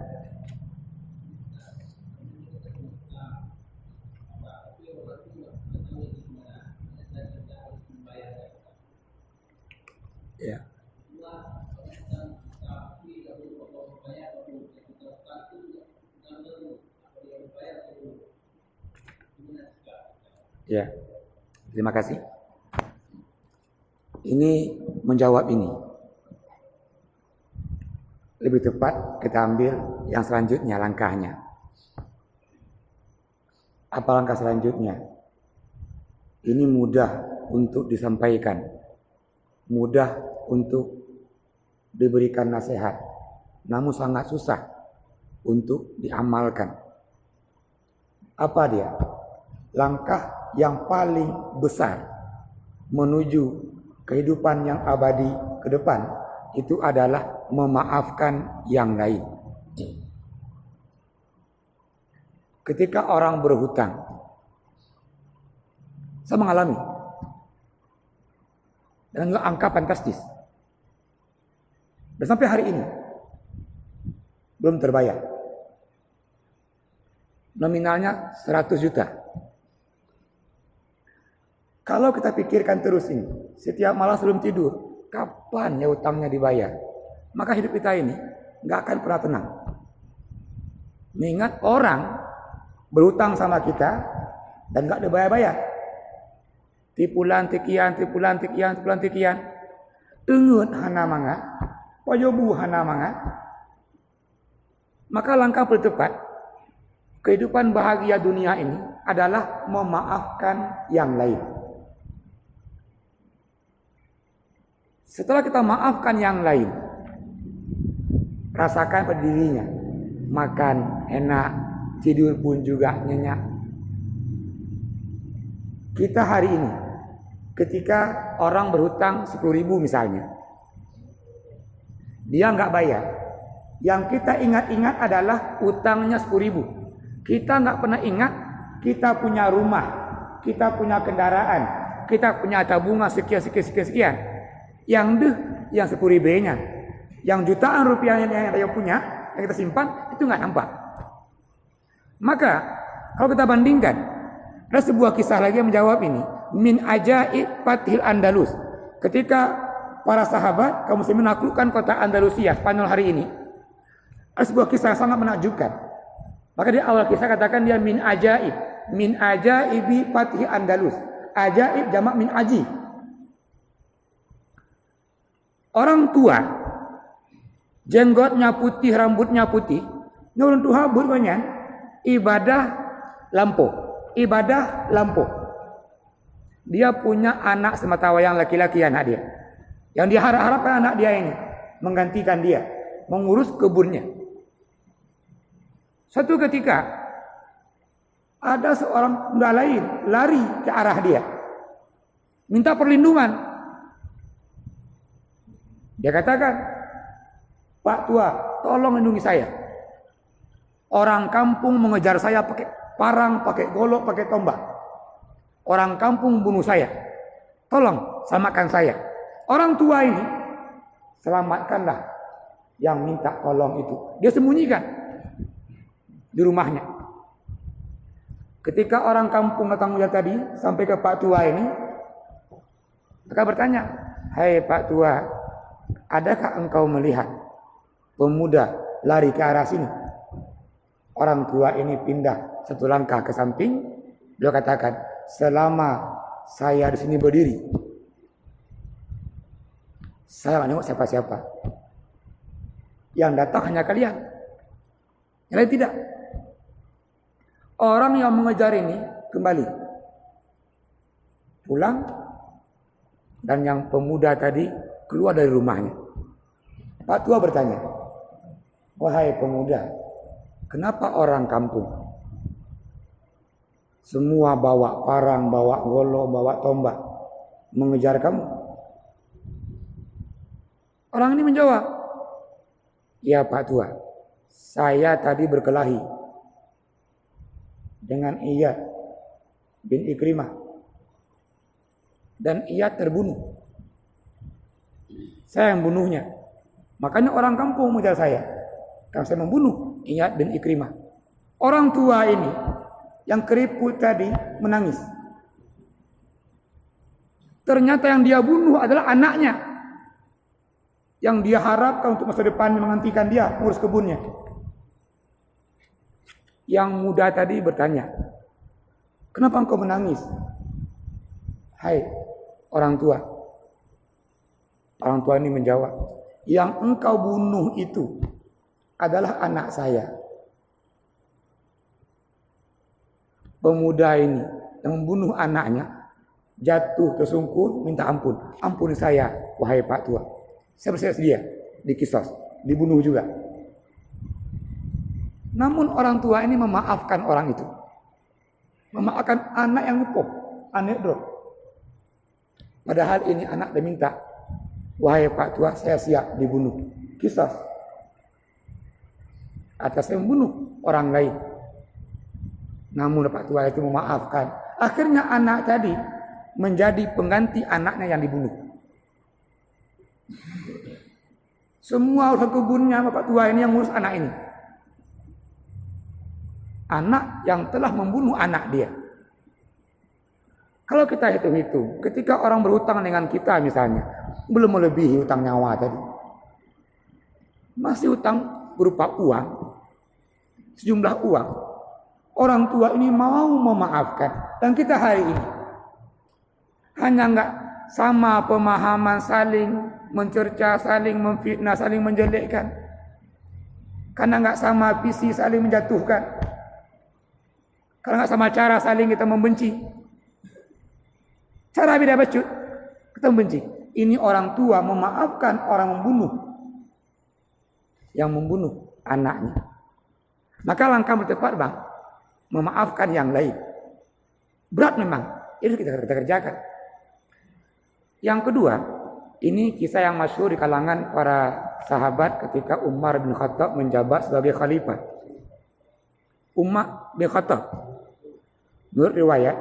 Ya. Ya. Terima kasih. Ini menjawab ini. Lebih tepat kita ambil yang selanjutnya langkahnya. Apa langkah selanjutnya? Ini mudah untuk disampaikan, mudah untuk diberikan nasihat, namun sangat susah untuk diamalkan. Apa dia? Langkah yang paling besar menuju kehidupan yang abadi ke depan itu adalah memaafkan yang lain. Ketika orang berhutang, saya mengalami dengan juga angka fantastis. Dan sampai hari ini belum terbayar. Nominalnya 100 juta. Kalau kita pikirkan terus ini, setiap malam sebelum tidur, kapan ya utangnya dibayar? Maka hidup kita ini nggak akan pernah tenang. Mengingat orang berutang sama kita dan nggak dibayar-bayar. Tipulan tikian. Engut hana manga, payobu hana manga. Maka langkah paling tepat kehidupan bahagia dunia ini adalah memaafkan yang lain. Setelah kita maafkan yang lain, rasakan pada dirinya, makan enak, tidur pun juga nyenyak. Kita hari ini, ketika orang berhutang 10.000 misalnya, dia nggak bayar. Yang kita ingat-ingat adalah utangnya 10.000. Kita nggak pernah ingat kita punya rumah, kita punya kendaraan, kita punya tabungan sekian. Yang 10.000-nya, yang jutaan rupiah yang kita punya, yang kita simpan, itu nggak nampak. Maka kalau kita bandingkan, ada sebuah kisah lagi yang menjawab ini. Min ajaib Fathil Andalus. Ketika para sahabat kaum muslimin menaklukkan kota Andalusia Spanyol hari ini, ada sebuah kisah yang sangat menakjubkan. Maka di awal kisah katakan dia min ajaibi Fathil Andalus. Ajaib jamak min aji. Orang tua, jenggotnya putih, rambutnya putih, nurun tuha burgonya, ibadah lampu. Dia punya anak sematawayang laki-laki anak dia. Yang dia harap-harapkan anak dia ini menggantikan dia, mengurus kebunnya. Suatu ketika ada seorang muda lain lari ke arah dia, minta perlindungan. Dia katakan, Pak tua, tolong lindungi saya. Orang kampung mengejar saya pakai parang, pakai golok, pakai tombak. Orang kampung bunuh saya. Tolong selamatkan saya. Orang tua ini, selamatkanlah yang minta tolong itu. Dia sembunyikan di rumahnya. Ketika orang kampung datang melihat tadi sampai ke Pak tua ini, mereka bertanya, "Hai Pak tua, adakah engkau melihat pemuda lari ke arah sini?" Orang tua ini pindah satu langkah ke samping. Beliau katakan, "Selama saya di sini berdiri, saya tidak nengok siapa-siapa. Yang datang hanya kalian. Yang lain tidak." Orang yang mengejar ini kembali pulang, dan yang pemuda tadi keluar dari rumahnya. Pak tua bertanya, "Wahai pemuda, kenapa orang kampung semua bawa parang, bawa golok, bawa tombak mengejar kamu?" Orang ini menjawab, "Ya Pak tua, saya tadi berkelahi dengan Iyad bin Ikrimah dan Iyad terbunuh. Saya yang bunuhnya. Makanya orang kampung mengejar saya, karena saya membunuh Iyad bin Ikrimah." Orang tua ini yang keriput tadi menangis. Ternyata yang dia bunuh adalah anaknya, yang dia harapkan untuk masa depan menggantikan dia ngurus kebunnya. Yang muda tadi bertanya, "Kenapa engkau menangis?" "Hai orang tua." Orang tua ini menjawab, "Yang engkau bunuh itu adalah anak saya." Pemuda ini yang membunuh anaknya jatuh tersungkur minta ampun. "Ampuni saya, wahai Pak tua. Saya bersedia dikisos, dibunuh juga." Namun orang tua ini memaafkan orang itu. Memaafkan anak yang lupa, anak drop. Padahal ini anak dia minta, "Wahai Pak tua, saya siap dibunuh. Kisos atas saya membunuh orang lain." Namun Pak tua itu memaafkan. Akhirnya anak tadi menjadi pengganti anaknya yang dibunuh. Semua urusan kebunnya bapak tua ini yang ngurus anak ini. Anak yang telah membunuh anak dia. Kalau kita hitung-hitung, ketika orang berhutang dengan kita misalnya, belum melebihi hutang nyawa tadi. Masih hutang berupa uang, sejumlah uang. Orang tua ini mau memaafkan. Dan kita hari ini hanya enggak sama pemahaman, saling mencerca, saling memfitnah, saling menjelekkan. Karena enggak sama visi, saling menjatuhkan. Karena enggak sama cara, saling kita membenci. Cara beda bacut, kita membenci. Ini orang tua memaafkan orang membunuh. Yang membunuh anaknya. Maka langkah bertepat bang, memaafkan yang lain. Berat memang, itu kita kerjakan. Yang kedua, ini kisah yang masyhur di kalangan para sahabat ketika Umar bin Khattab menjabat sebagai khalifah. Umar bin Khattab, menurut riwayat,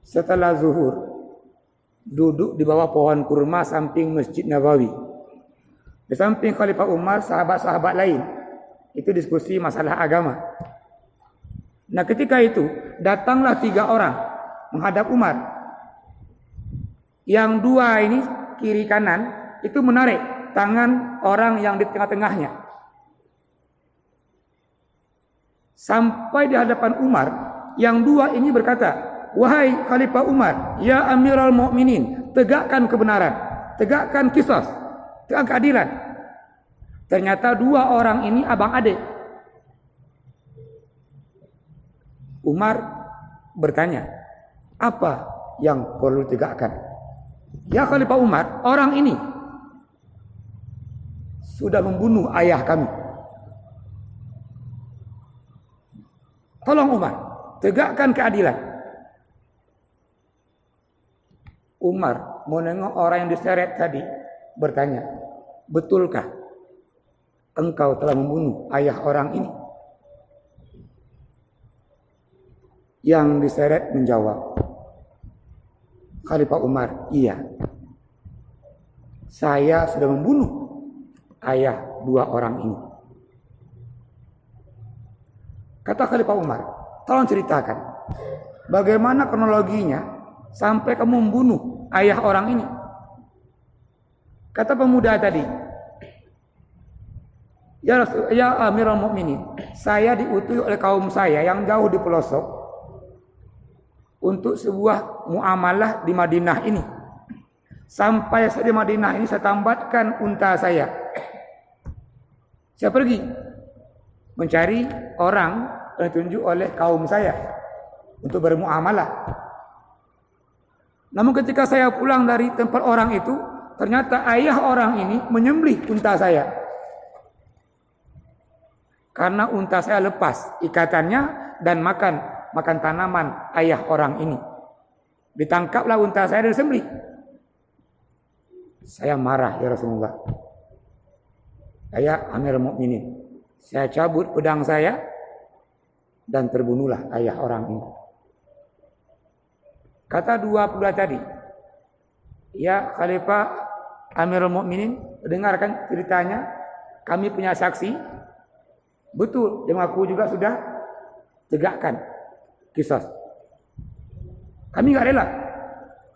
setelah zuhur, duduk di bawah pohon kurma samping Masjid Nabawi. Di samping Khalifah Umar, sahabat-sahabat lain. Itu diskusi masalah agama. Nah ketika itu, datanglah 3 orang menghadap Umar. Yang 2 ini, kiri kanan, itu menarik tangan orang yang di tengah-tengahnya. Sampai di hadapan Umar, yang 2 ini berkata, "Wahai Khalifah Umar, ya Amirul Mukminin, tegakkan kebenaran, tegakkan qisas, tegakkan keadilan." Ternyata 2 orang ini abang adik. Umar bertanya, "Apa yang perlu ditegakkan?" "Ya Khalifah Umar, orang ini sudah membunuh ayah kami. Tolong Umar, tegakkan keadilan." Umar menengok orang yang diseret tadi, bertanya, "Betulkah engkau telah membunuh ayah orang ini?" Yang diseret menjawab, "Khalifah Umar, iya. Saya sudah membunuh ayah 2 orang ini." Kata Khalifah Umar, "Tolong ceritakan, bagaimana kronologinya sampai kamu membunuh ayah orang ini?" Kata pemuda tadi, "Ya Amirul Mukminin, saya diutus oleh kaum saya yang jauh di pelosok untuk sebuah muamalah di Madinah ini. Sampai saya di Madinah ini saya tambatkan unta saya. Saya pergi mencari orang yang ditunjuk oleh kaum saya untuk bermuamalah. Namun ketika saya pulang dari tempat orang itu, ternyata ayah orang ini menyembelih unta saya. Karena unta saya lepas ikatannya dan makan tanaman ayah orang ini. Ditangkaplah unta saya dan disembelih. Saya marah, ya Rasulullah. Saya Amirul Mukminin. Saya cabut pedang saya dan terbunuhlah ayah orang ini." Kata 2 pemuda tadi, "Ya Khalifah Amirul Mukminin, dengarkan ceritanya. Kami punya saksi. Betul, yang aku juga sudah tegakkan qisas. Kami enggak rela.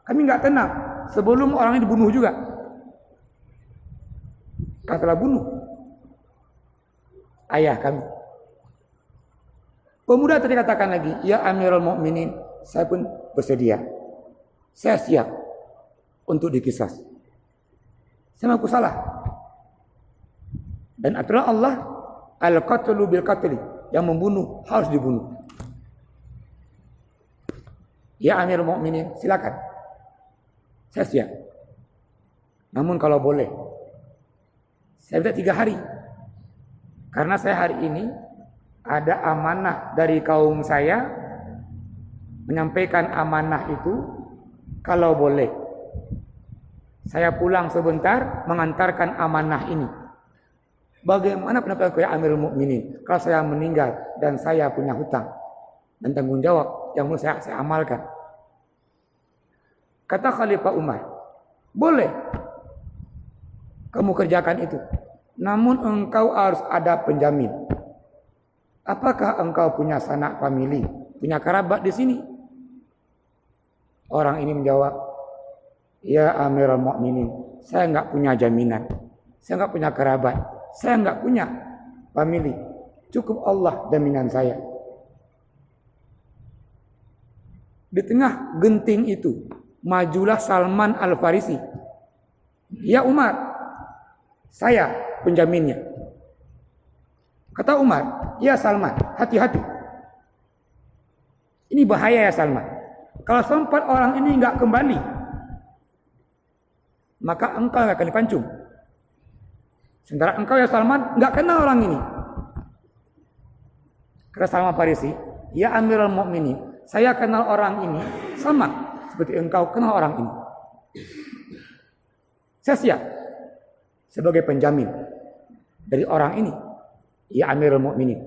Kami enggak tenang sebelum orang ini dibunuh juga. Katalah bunuh ayah kami." Pemuda tadi katakan lagi, "Ya Amirul Mukminin, saya pun bersedia. Saya siap untuk dikisas. Saya mengaku salah. Dan aturan Allah, al-qatlu bil qatli, yang membunuh harus dibunuh. Ya Amirul Mukminin, silakan. Saya siap. Namun kalau boleh, saya minta 3 hari. Karena saya hari ini ada amanah dari kaum saya, menyampaikan amanah itu, kalau boleh saya pulang sebentar mengantarkan amanah ini. Bagaimana pendapat ya Amirul Mukminin kalau saya meninggal dan saya punya hutang dan tanggung jawab yang saya amalkan?" Kata Khalifah Umar, "Boleh kamu kerjakan itu. Namun engkau harus ada penjamin. Apakah engkau punya sanak famili, punya kerabat di sini? Orang ini menjawab, ya Amirul Mukminin, saya enggak punya jaminan. Saya enggak punya kerabat. Saya enggak punya famili. Cukup Allah jaminan saya. Di tengah genting itu, majulah Salman Al-Farisi. Ya Umar, saya penjaminnya. Kata Umar, ya Salman, hati-hati. Ini bahaya ya Salman. Kalau sempat orang ini enggak kembali, maka engkau akan dipancung. Sementara engkau ya Salman enggak kenal orang ini. Kata Salman Farisi, ya Amirul Mukminin, saya kenal orang ini sama seperti engkau kenal orang ini. Saya siap sebagai penjamin dari orang ini, ya Amirul Mukminin.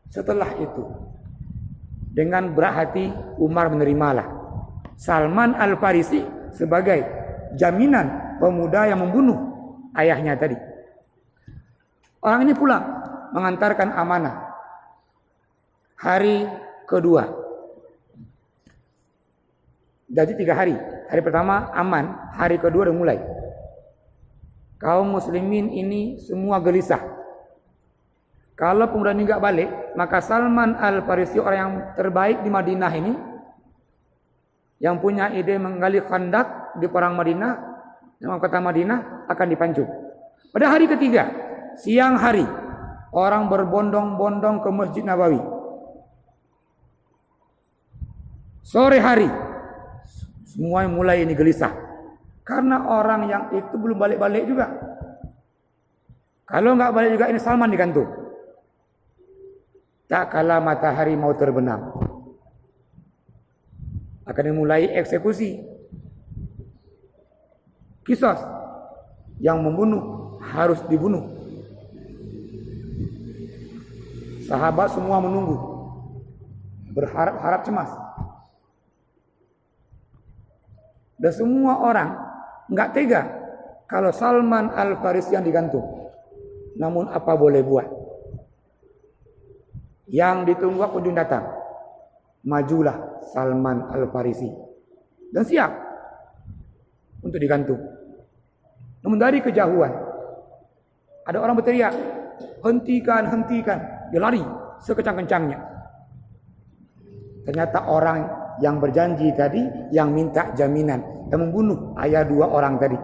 Setelah itu, dengan berat hati Umar menerimalah Salman Al-Farisi sebagai jaminan pemuda yang membunuh ayahnya tadi. Orang ini pulang mengantarkan amanah. Hari kedua. Jadi 3 hari. Hari pertama aman, hari kedua udah mulai. Kaum muslimin ini semua gelisah. Kalau pemuda ini enggak balik, maka Salman Al-Farisi orang yang terbaik di Madinah ini, yang punya ide menggali khandak di perang Madinah, dalam kota Madinah, akan dipancung. Pada hari ketiga, siang hari, orang berbondong-bondong ke Masjid Nabawi. Sore hari, semua mulai ini gelisah. Karena orang yang itu belum balik-balik juga. Kalau enggak balik juga, ini Salman digantung. Tak kala matahari mau terbenam, akan dimulai eksekusi. Kisos, yang membunuh harus dibunuh. Sahabat semua menunggu, berharap-harap cemas. Dan semua orang enggak tega kalau Salman Al-Farisi yang digantung. Namun apa boleh buat? Yang ditunggu kunjung datang. Majulah Salman Al-Farisi dan siap untuk digantung. Namun dari kejauhan ada orang berteriak, hentikan, hentikan. Dia lari sekecang-kencangnya. Ternyata orang yang berjanji tadi, yang minta jaminan, yang membunuh ayah 2 orang tadi.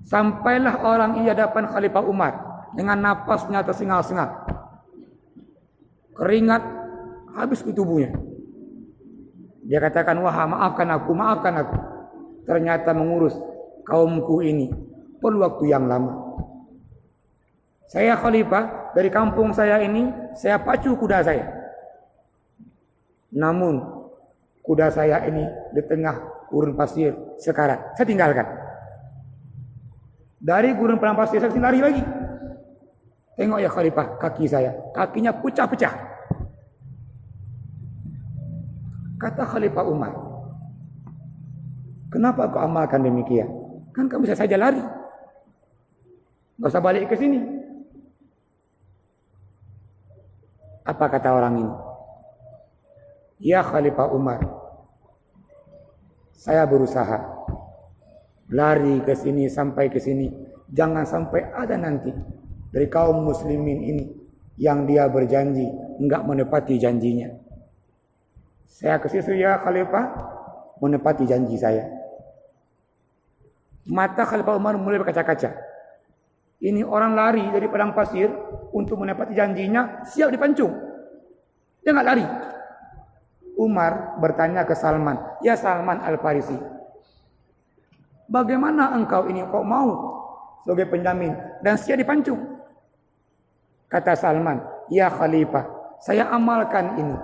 Sampailah orang ini hadapan Khalifah Umar dengan napasnya tersengal-sengal. Keringat habis ke tubuhnya. Dia katakan, wah maafkan aku, maafkan aku. Ternyata mengurus kaumku ini perlu waktu yang lama. Saya Khalifah, dari kampung saya ini, saya pacu kuda saya. Namun kuda saya ini di tengah gurun pasir sekarat. Saya tinggalkan. Dari gurun pasir saya lari lagi. Tengok ya Khalifah, kaki saya, kakinya pecah-pecah. Kata Khalifah Umar, kenapa kau amalkan demikian? Kan kamu bisa saja lari. Gak usah balik ke sini. Apa kata orang ini? Ya Khalifah Umar, saya berusaha lari ke sini sampai ke sini. Jangan sampai ada nanti dari kaum muslimin ini yang dia berjanji enggak menepati janjinya. Saya ke situ ya Khalifah, menepati janji saya. Mata Khalifah Umar mulai berkaca-kaca. Ini orang lari dari padang pasir untuk menepati janjinya, siap dipancung. Dia enggak lari. Umar bertanya ke Salman, ya Salman Al-Farisi, bagaimana engkau ini kok mau sebagai penjamin dan siap dipancung? Kata Salman, ya Khalifah, saya amalkan ini.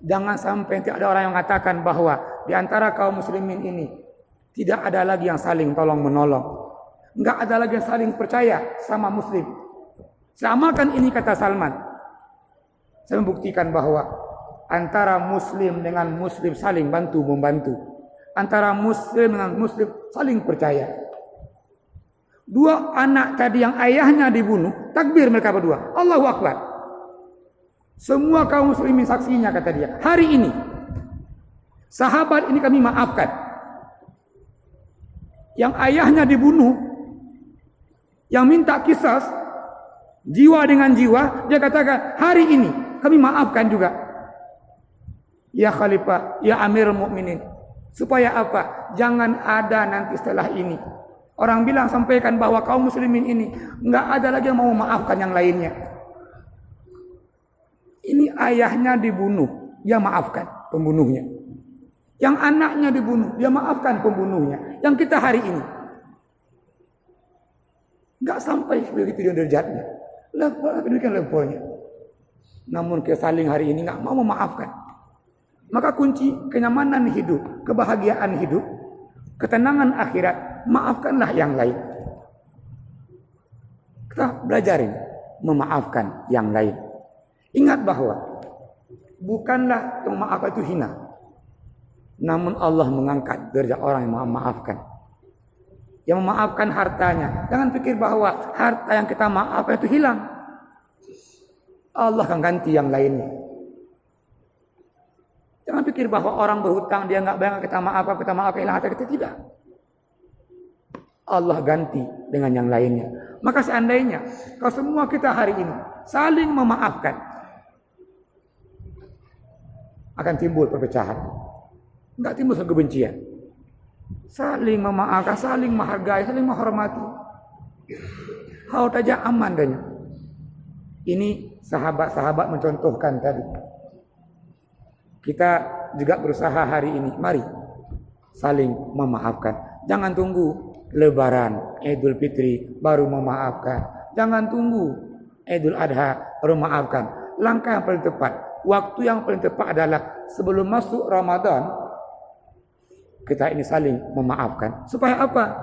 Jangan sampai nanti ada orang yang mengatakan bahwa di antara kaum muslimin ini tidak ada lagi yang saling tolong menolong. Enggak ada lagi yang saling percaya sama muslim. Saya amalkan ini, kata Salman. Saya membuktikan bahwa antara muslim dengan muslim saling bantu-membantu. Antara muslim dengan muslim saling percaya. Dua anak tadi yang ayahnya dibunuh, takbir mereka berdua. Allahu Akbar. Semua kaum muslimin saksinya kata dia. Hari ini sahabat ini kami maafkan. Yang ayahnya dibunuh, yang minta kisas jiwa dengan jiwa, dia katakan hari ini kami maafkan juga. Ya Khalifah, ya Amirul Mukminin. Supaya apa? Jangan ada nanti setelah ini orang bilang sampaikan bahwa kaum muslimin ini enggak ada lagi yang mau memaafkan yang lainnya. Ini ayahnya dibunuh, dia maafkan pembunuhnya. Yang anaknya dibunuh, dia maafkan pembunuhnya. Yang kita hari ini enggak sampai begitu derajatnya. Demikian levelnya. Namun kita saling hari ini enggak mau memaafkan. Maka kunci kenyamanan hidup, kebahagiaan hidup, ketenangan akhirat, maafkanlah yang lain. Kita belajar ini, memaafkan yang lain. Ingat bahwa bukanlah memaafkan itu hina. Namun Allah mengangkat derajat orang yang memaafkan. Yang memaafkan hartanya. Jangan pikir bahwa harta yang kita maafkan itu hilang. Allah akan ganti yang lainnya. Jangan pikir bahwa orang berhutang dia enggak bayar kita maafkan hilang harta kita, tidak. Allah ganti dengan yang lainnya. Maka seandainya kalau semua kita hari ini saling memaafkan, akan timbul perpecahan. Enggak timbul kebencian. Saling memaafkan, saling menghargai, saling menghormati. Haut aja aman dan ini sahabat-sahabat mencontohkan tadi. Kita juga berusaha hari ini. Mari saling memaafkan. Jangan tunggu Lebaran, Idul Fitri baru memaafkan. Jangan tunggu Idul Adha baru memaafkan. Langkah yang paling tepat, waktu yang paling tepat adalah sebelum masuk Ramadan. Kita ini saling memaafkan. Supaya apa?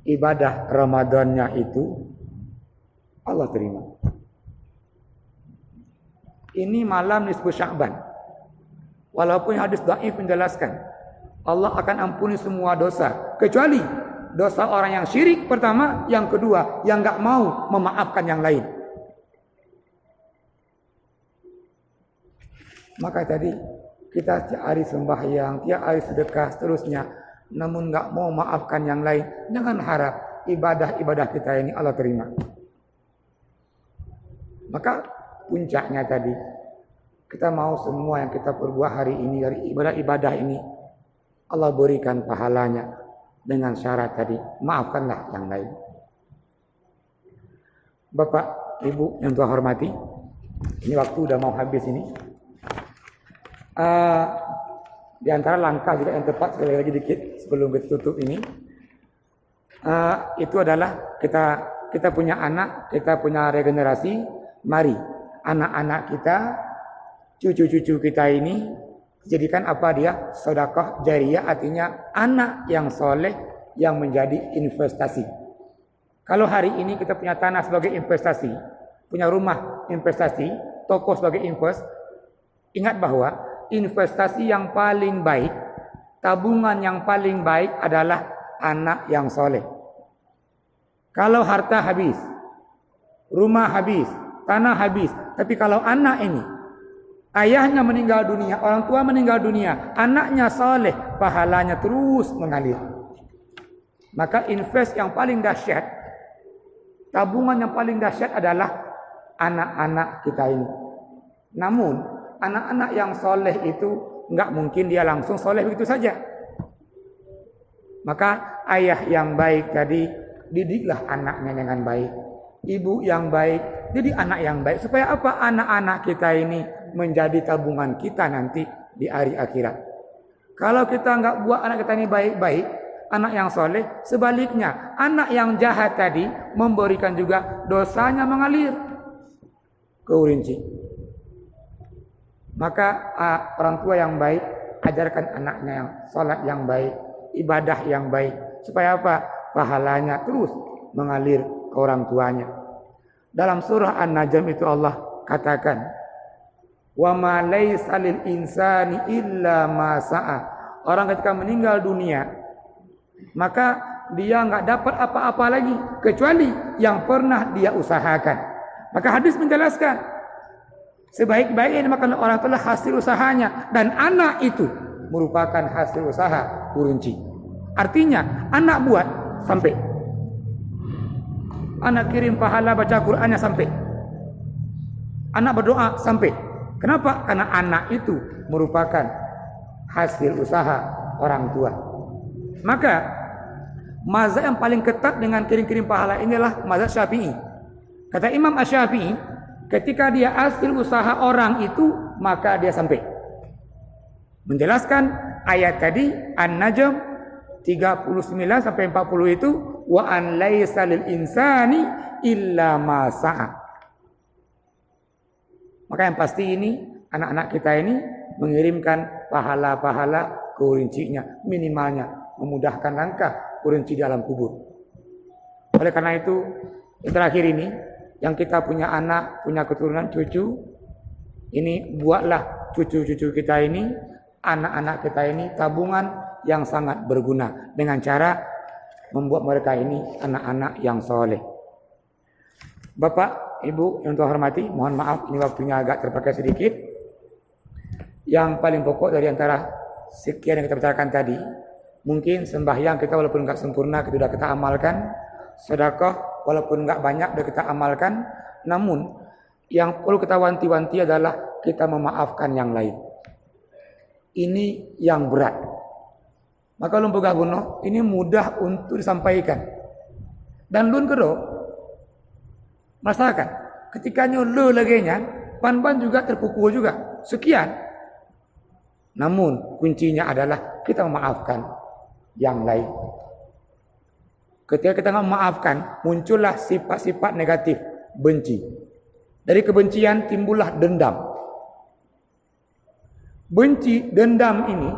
Ibadah Ramadannya itu Allah terima. Ini malam nisfu Sya'ban. Walaupun hadis dhaif menjelaskan Allah akan ampuni semua dosa kecuali dosa orang yang syirik pertama, yang kedua yang enggak mau memaafkan yang lain. Maka tadi kita tiap hari sembahyang, tiap hari sedekah seterusnya, namun enggak mau maafkan yang lain. Jangan harap ibadah-ibadah kita ini Allah terima. Maka puncaknya tadi kita mau semua yang kita perbuat hari ini dari ibadah-ibadah ini Allah berikan pahalanya dengan syarat tadi, maafkanlah yang lain. Bapak, Ibu yang Tuhan hormati, ini waktu udah mau habis ini. Di antara langkah juga yang tepat sekali lagi dikit sebelum kita tutup ini, itu adalah kita punya anak, kita punya regenerasi. Mari anak-anak kita, cucu-cucu kita ini jadikan apa dia? Sedekah jariyah, artinya anak yang soleh yang menjadi investasi. Kalau hari ini kita punya tanah sebagai investasi, punya rumah investasi, toko sebagai invest, ingat bahwa investasi yang paling baik, tabungan yang paling baik adalah anak yang soleh. Kalau harta habis, rumah habis, tanah habis, tapi kalau anak ini ayahnya meninggal dunia, orang tua meninggal dunia, anaknya saleh, pahalanya terus mengalir. Maka invest yang paling dahsyat, tabungan yang paling dahsyat adalah anak-anak kita ini. Namun, anak-anak yang saleh itu enggak mungkin dia langsung saleh begitu saja. Maka ayah yang baik tadi, didiklah anaknya dengan baik. Ibu yang baik, didik anak yang baik. Supaya apa? Anak-anak kita ini menjadi tabungan kita nanti di hari akhirat. Kalau kita enggak buat anak kita ini baik-baik, anak yang soleh, sebaliknya anak yang jahat tadi memberikan juga dosanya mengalir ke rinci. Maka orang tua yang baik ajarkan anaknya yang salat yang baik, ibadah yang baik, supaya apa? Pahalanya terus mengalir ke orang tuanya. Dalam surah An-Najm itu Allah katakan, wa ma laisa lil insani illa ma sa'a. Orang ketika meninggal dunia, maka dia nggak dapat apa-apa lagi kecuali yang pernah dia usahakan. Maka hadis menjelaskan sebaik-baiknya dimakan orang itulah hasil usahanya, dan anak itu merupakan hasil usaha kurunci. Artinya anak buat sampai, anak kirim pahala baca Qur'annya sampai, anak berdoa sampai. Kenapa? Karena anak itu merupakan hasil usaha orang tua. Maka mazhab yang paling ketat dengan kirim-kirim pahala inilah mazhab Syafi'i. Kata Imam Asy-Syafi'i, ketika dia hasil usaha orang itu, maka dia sampai. Menjelaskan ayat tadi An-Najm 39 sampai 40 itu, wa an laisa lil insani illa ma sa'a. Maka yang pasti ini anak-anak kita ini mengirimkan pahala-pahala kurincinya, minimalnya memudahkan langkah kurinci di alam kubur. Oleh karena itu, yang terakhir ini, yang kita punya anak, punya keturunan, cucu, ini buatlah cucu-cucu kita ini, anak-anak kita ini tabungan yang sangat berguna dengan cara membuat mereka ini anak-anak yang soleh. Bapak, Ibu yang Tuhan hormati, mohon maaf ini waktunya agak terpakai sedikit. Yang paling pokok dari antara sekian yang kita bicarakan tadi, mungkin sembahyang kita walaupun enggak sempurna kita sudah kita amalkan, sedekah walaupun enggak banyak sudah kita amalkan, namun yang perlu kita wanti-wanti adalah kita memaafkan yang lain. Ini yang berat. Maka ulun pegah guno ini mudah untuk disampaikan. Dan lun kedo merasakan ketika nyolo lagenya, pan-pan juga terpukul juga. Sekian. Namun kuncinya adalah kita memaafkan yang lain. Ketika kita nggak memaafkan, muncullah sifat-sifat negatif, benci. Dari kebencian timbullah dendam. Benci, dendam ini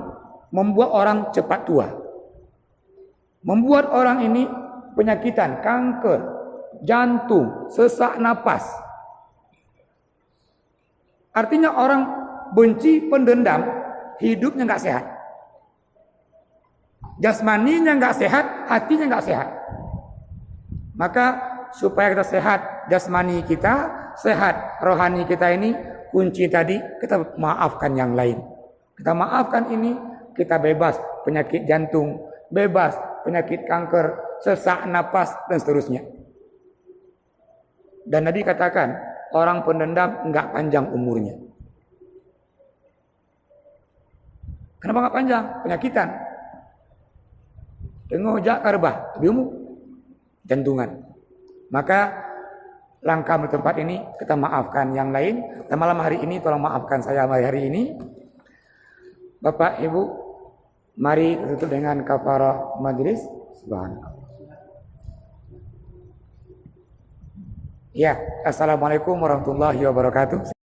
membuat orang cepat tua. Membuat orang ini penyakitan, kanker, jantung, sesak napas. Artinya orang benci, pendendam, hidupnya nggak sehat. Jasmaninya nggak sehat, hatinya nggak sehat. Maka supaya kita sehat jasmani kita, sehat rohani kita ini, kunci tadi kita maafkan yang lain. Kita maafkan ini, kita bebas penyakit jantung, bebas penyakit kanker, sesak napas dan seterusnya. Dan Nabi katakan orang pendendam enggak panjang umurnya. Kenapa enggak panjang? Penyakitan. Tengok jak karbah, biumu jantungan. Maka langkah di tempat ini kita maafkan yang lain. Dan malam hari ini tolong maafkan saya hari ini. Bapak Ibu, mari tutup dengan kafarah majlis. Subhanallah. Ya, assalamualaikum warahmatullahi wabarakatuh.